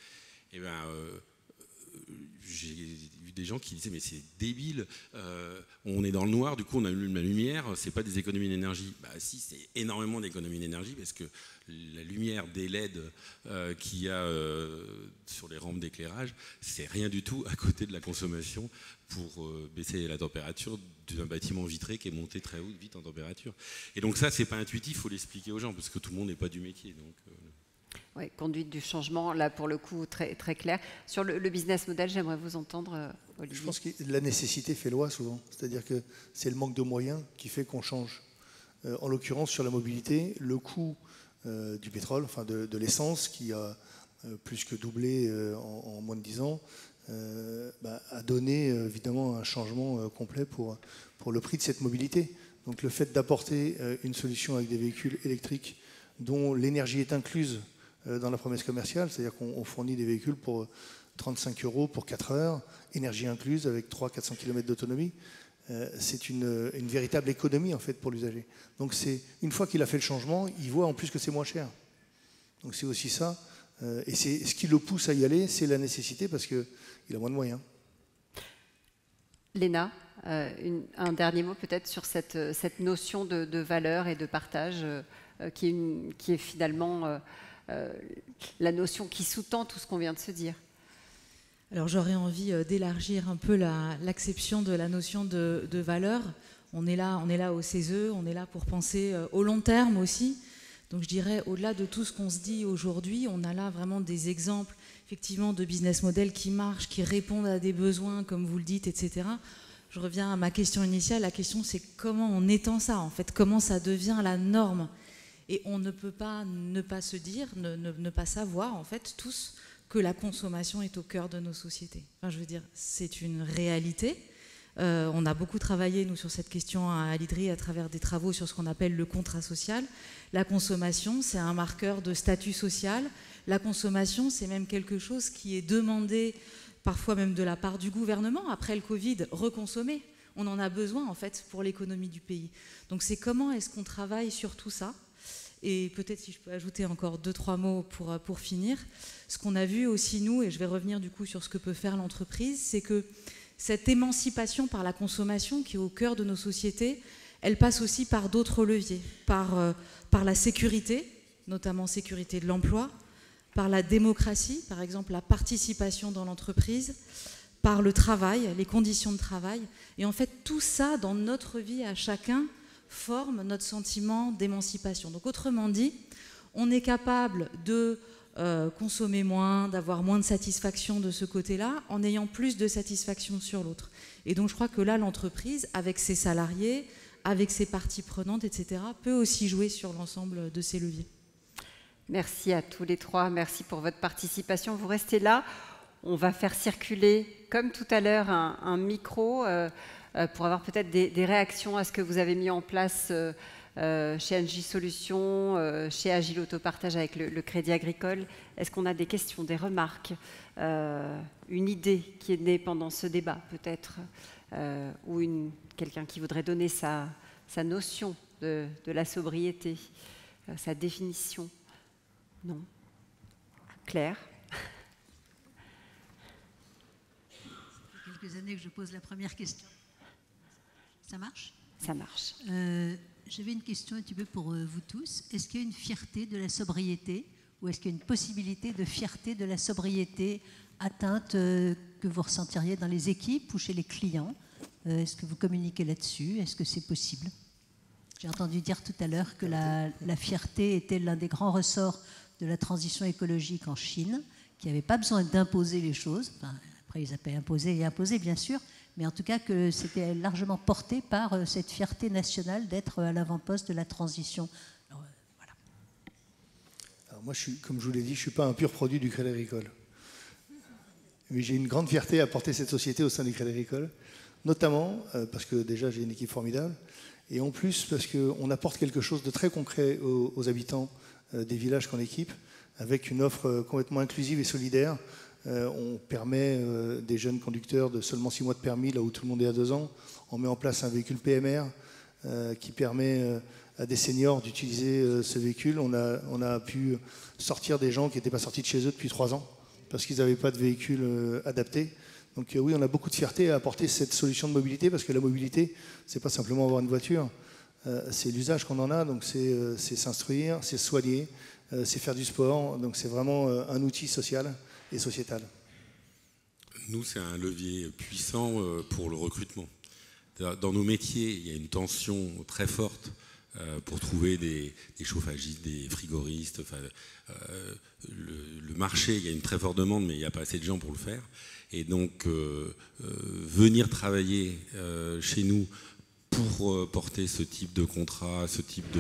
[SPEAKER 9] Et ben, j'ai vu des gens qui disaient mais c'est débile, on est dans le noir, du coup on allume la lumière, c'est pas des économies d'énergie. Bah si, c'est énormément d'économies d'énergie, parce que la lumière des LED qu'il y a sur les rampes d'éclairage, c'est rien du tout à côté de la consommation pour baisser la température d'un bâtiment vitré qui est monté très haut vite en température. Et donc ça, c'est pas intuitif, il faut l'expliquer aux gens, parce que tout le monde n'est pas du métier. Donc,
[SPEAKER 1] Oui, conduite du changement, là pour le coup très, très clair. Sur le business model, j'aimerais vous entendre, Olivier.
[SPEAKER 10] Je pense que la nécessité fait loi souvent, c'est-à-dire que c'est le manque de moyens qui fait qu'on change. En l'occurrence, sur la mobilité, le coût du pétrole, enfin de l'essence, qui a plus que doublé en moins de 10 ans, a donné évidemment un changement complet pour le prix de cette mobilité. Donc le fait d'apporter une solution avec des véhicules électriques dont l'énergie est incluse dans la promesse commerciale, c'est-à-dire qu'on fournit des véhicules pour 35 € pour 4 heures, énergie incluse avec 300-400 km d'autonomie, c'est une véritable économie en fait pour l'usager. Donc une fois qu'il a fait le changement, il voit en plus que c'est moins cher. Donc c'est aussi ça, et c'est ce qui le pousse à y aller, c'est la nécessité, parce qu'il a moins de moyens.
[SPEAKER 1] Léna, un dernier mot peut-être sur cette notion de valeur et de partage qui est finalement la notion qui sous-tend tout ce qu'on vient de se dire.
[SPEAKER 11] Alors j'aurais envie d'élargir un peu l'acception de la notion de valeur. On est là au CESE, on est là pour penser au long terme aussi. Donc je dirais, au-delà de tout ce qu'on se dit aujourd'hui, on a là vraiment des exemples effectivement de business models qui marchent, qui répondent à des besoins, comme vous le dites, etc. Je reviens à ma question initiale. La question, c'est comment on étend ça, en fait, comment ça devient la norme. Et on ne peut pas ne pas se dire, ne pas savoir, en fait, tous, que la consommation est au cœur de nos sociétés. Enfin, je veux dire, c'est une réalité. On a beaucoup travaillé, nous, sur cette question à l'IDRI à travers des travaux sur ce qu'on appelle le contrat social. La consommation, c'est un marqueur de statut social. La consommation, c'est même quelque chose qui est demandé, parfois même de la part du gouvernement, après le Covid, reconsommer. On en a besoin, en fait, pour l'économie du pays. Donc c'est comment est-ce qu'on travaille sur tout ça. Et peut-être si je peux ajouter encore 2-3 mots pour finir. Ce qu'on a vu aussi, nous, et je vais revenir du coup sur ce que peut faire l'entreprise, c'est que cette émancipation par la consommation qui est au cœur de nos sociétés, elle passe aussi par d'autres leviers, par la sécurité, notamment sécurité de l'emploi, par la démocratie, par exemple la participation dans l'entreprise, par le travail, les conditions de travail. Et en fait, tout ça, dans notre vie à chacun, forme notre sentiment d'émancipation. Donc autrement dit, on est capable de consommer moins, d'avoir moins de satisfaction de ce côté-là, en ayant plus de satisfaction sur l'autre. Et donc je crois que là, l'entreprise, avec ses salariés, avec ses parties prenantes, etc., peut aussi jouer sur l'ensemble de ces leviers.
[SPEAKER 1] Merci à tous les trois, merci pour votre participation. Vous restez là, on va faire circuler, comme tout à l'heure, un micro pour avoir peut-être des réactions à ce que vous avez mis en place chez Engie Solutions, chez Agile Autopartage avec le Crédit Agricole. Est-ce qu'on a des questions, des remarques, une idée qui est née pendant ce débat peut-être, ou quelqu'un qui voudrait donner sa notion de la sobriété, sa définition? Non. Claire?
[SPEAKER 12] Ça fait quelques années que je pose la première question. Ça marche?
[SPEAKER 1] Ça marche.
[SPEAKER 12] J'avais une question un petit peu pour vous tous. Est-ce qu'il y a une fierté de la sobriété ou est-ce qu'il y a une possibilité de fierté de la sobriété atteinte que vous ressentiriez dans les équipes ou chez les clients? Est-ce que vous communiquez là-dessus? Est-ce que c'est possible? J'ai entendu dire tout à l'heure que la fierté était l'un des grands ressorts de la transition écologique en Chine, qui n'avait pas besoin d'imposer les choses. Enfin, après, ils appellent imposer et imposer, bien sûr, mais en tout cas que c'était largement porté par cette fierté nationale d'être à l'avant-poste de la transition. Alors, voilà.
[SPEAKER 10] Alors moi, comme je vous l'ai dit, je ne suis pas un pur produit du Crédit Agricole. Mais j'ai une grande fierté à porter cette société au sein du Crédit Agricole, notamment parce que déjà j'ai une équipe formidable, et en plus parce qu'on apporte quelque chose de très concret aux habitants des villages qu'on équipe, avec une offre complètement inclusive et solidaire. On permet des jeunes conducteurs de seulement 6 mois de permis, là où tout le monde est à 2 ans. On met en place un véhicule PMR qui permet à des seniors d'utiliser ce véhicule. On a pu sortir des gens qui n'étaient pas sortis de chez eux depuis 3 ans, parce qu'ils n'avaient pas de véhicule adapté. Donc oui, on a beaucoup de fierté à apporter cette solution de mobilité, parce que la mobilité, c'est pas simplement avoir une voiture, c'est l'usage qu'on en a, donc c'est s'instruire, c'est soigner, c'est faire du sport, donc c'est vraiment un outil social et sociétal.
[SPEAKER 9] Nous, c'est un levier puissant pour le recrutement. Dans nos métiers, il y a une tension très forte pour trouver des chauffagistes, des frigoristes. Enfin, le marché, il y a une très forte demande, mais il n'y a pas assez de gens pour le faire. Et donc, venir travailler chez nous pour porter ce type de contrat, ce type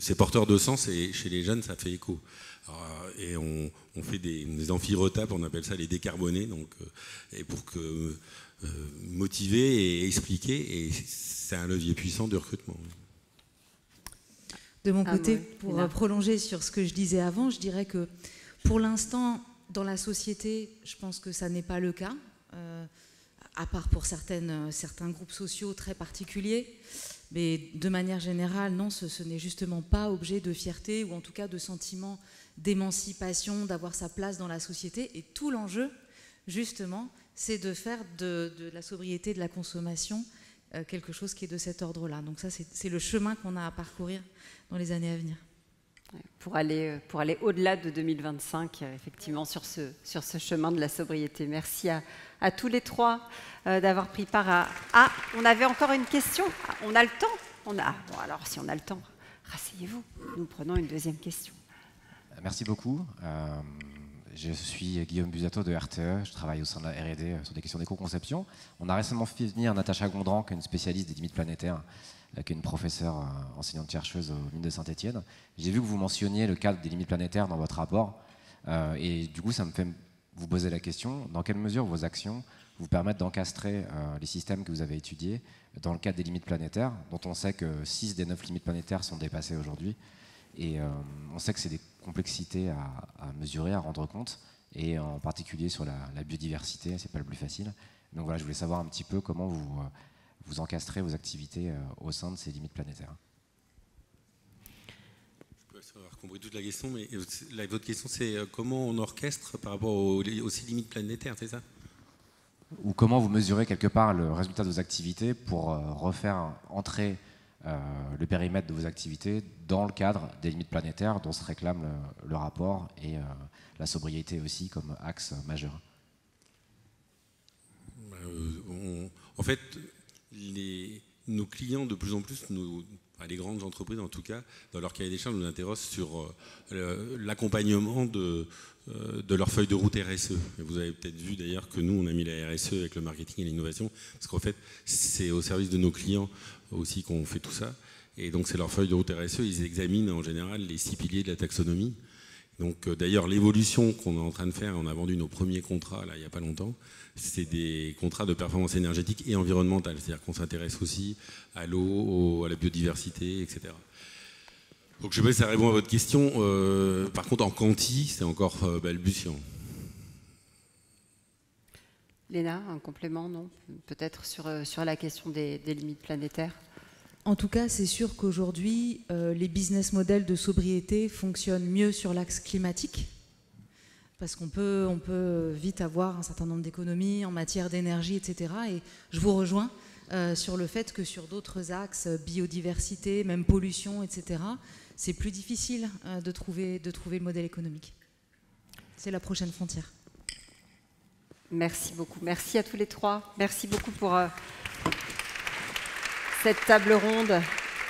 [SPEAKER 9] c'est porteur de sens, et chez les jeunes, ça fait écho. Alors, et on fait des amphirotapes, on appelle ça les décarbonés, donc, et pour motiver et expliquer, et c'est un levier puissant de recrutement.
[SPEAKER 11] De mon côté, pour prolonger sur ce que je disais avant, je dirais que pour l'instant, dans la société, je pense que ça n'est pas le cas, à part pour certains groupes sociaux très particuliers. Mais de manière générale, non, ce n'est justement pas objet de fierté, ou en tout cas de sentiment d'émancipation, d'avoir sa place dans la société. Et tout l'enjeu, justement, c'est de faire de la sobriété, de la consommation, quelque chose qui est de cet ordre-là. Donc ça, c'est le chemin qu'on a à parcourir dans les années à venir.
[SPEAKER 1] pour aller au-delà de 2025, effectivement, sur ce chemin de la sobriété. Merci à tous les trois d'avoir pris part à... Ah, on avait encore une question. On a le temps. Bon, alors, si on a le temps, rasseyez-vous. Nous prenons une deuxième question.
[SPEAKER 13] Merci beaucoup. Je suis Guillaume Busato de RTE. Je travaille au sein de la R&D sur des questions d'éco-conception. On a récemment fait venir Natacha Gondran, qui est une spécialiste des limites planétaires, qui est une professeure enseignante-chercheuse aux mines de Saint-Étienne. J'ai vu que vous mentionniez le cadre des limites planétaires dans votre rapport. Et du coup, ça me fait vous poser la question, dans quelle mesure vos actions vous permettent d'encastrer les systèmes que vous avez étudiés dans le cadre des limites planétaires, dont on sait que 6 des 9 limites planétaires sont dépassées aujourd'hui. Et on sait que c'est des complexités à mesurer, à rendre compte, et en particulier sur la biodiversité, c'est pas le plus facile. Donc voilà, je voulais savoir un petit peu comment vous encastrez vos activités au sein de ces limites planétaires.
[SPEAKER 9] Je peux avoir compris toute la question, mais votre question c'est comment on orchestre par rapport aux 6 limites planétaires, c'est ça?
[SPEAKER 13] Ou comment vous mesurez quelque part le résultat de vos activités pour refaire entrer le périmètre de vos activités dans le cadre des limites planétaires dont se réclame le rapport et la sobriété aussi comme axe majeur.
[SPEAKER 9] En fait, nos clients de plus en plus, les grandes entreprises en tout cas, dans leur cahier des charges, nous interrogent sur l'accompagnement de leur feuille de route RSE. Et vous avez peut-être vu d'ailleurs que nous, on a mis la RSE avec le marketing et l'innovation, parce qu'en fait, c'est au service de nos clients aussi qu'on fait tout ça. Et donc, c'est leur feuille de route RSE. Ils examinent en général les 6 piliers de la taxonomie. Donc, d'ailleurs, l'évolution qu'on est en train de faire, on a vendu nos premiers contrats là, il n'y a pas longtemps, c'est des contrats de performance énergétique et environnementale. C'est-à-dire qu'on s'intéresse aussi à l'eau, à la biodiversité, etc. Donc, je ne sais pas si ça répond à votre question. Par contre, en quanti, c'est encore balbutiant.
[SPEAKER 1] Léna, un complément, non? Peut-être sur la question des limites planétaires.
[SPEAKER 11] En tout cas, c'est sûr qu'aujourd'hui, les business models de sobriété fonctionnent mieux sur l'axe climatique, parce qu'on peut vite avoir un certain nombre d'économies en matière d'énergie, etc. Et je vous rejoins sur le fait que sur d'autres axes, biodiversité, même pollution, etc., c'est plus difficile de trouver le modèle économique. C'est la prochaine frontière.
[SPEAKER 1] Merci beaucoup. Merci à tous les trois. Merci beaucoup pour cette table ronde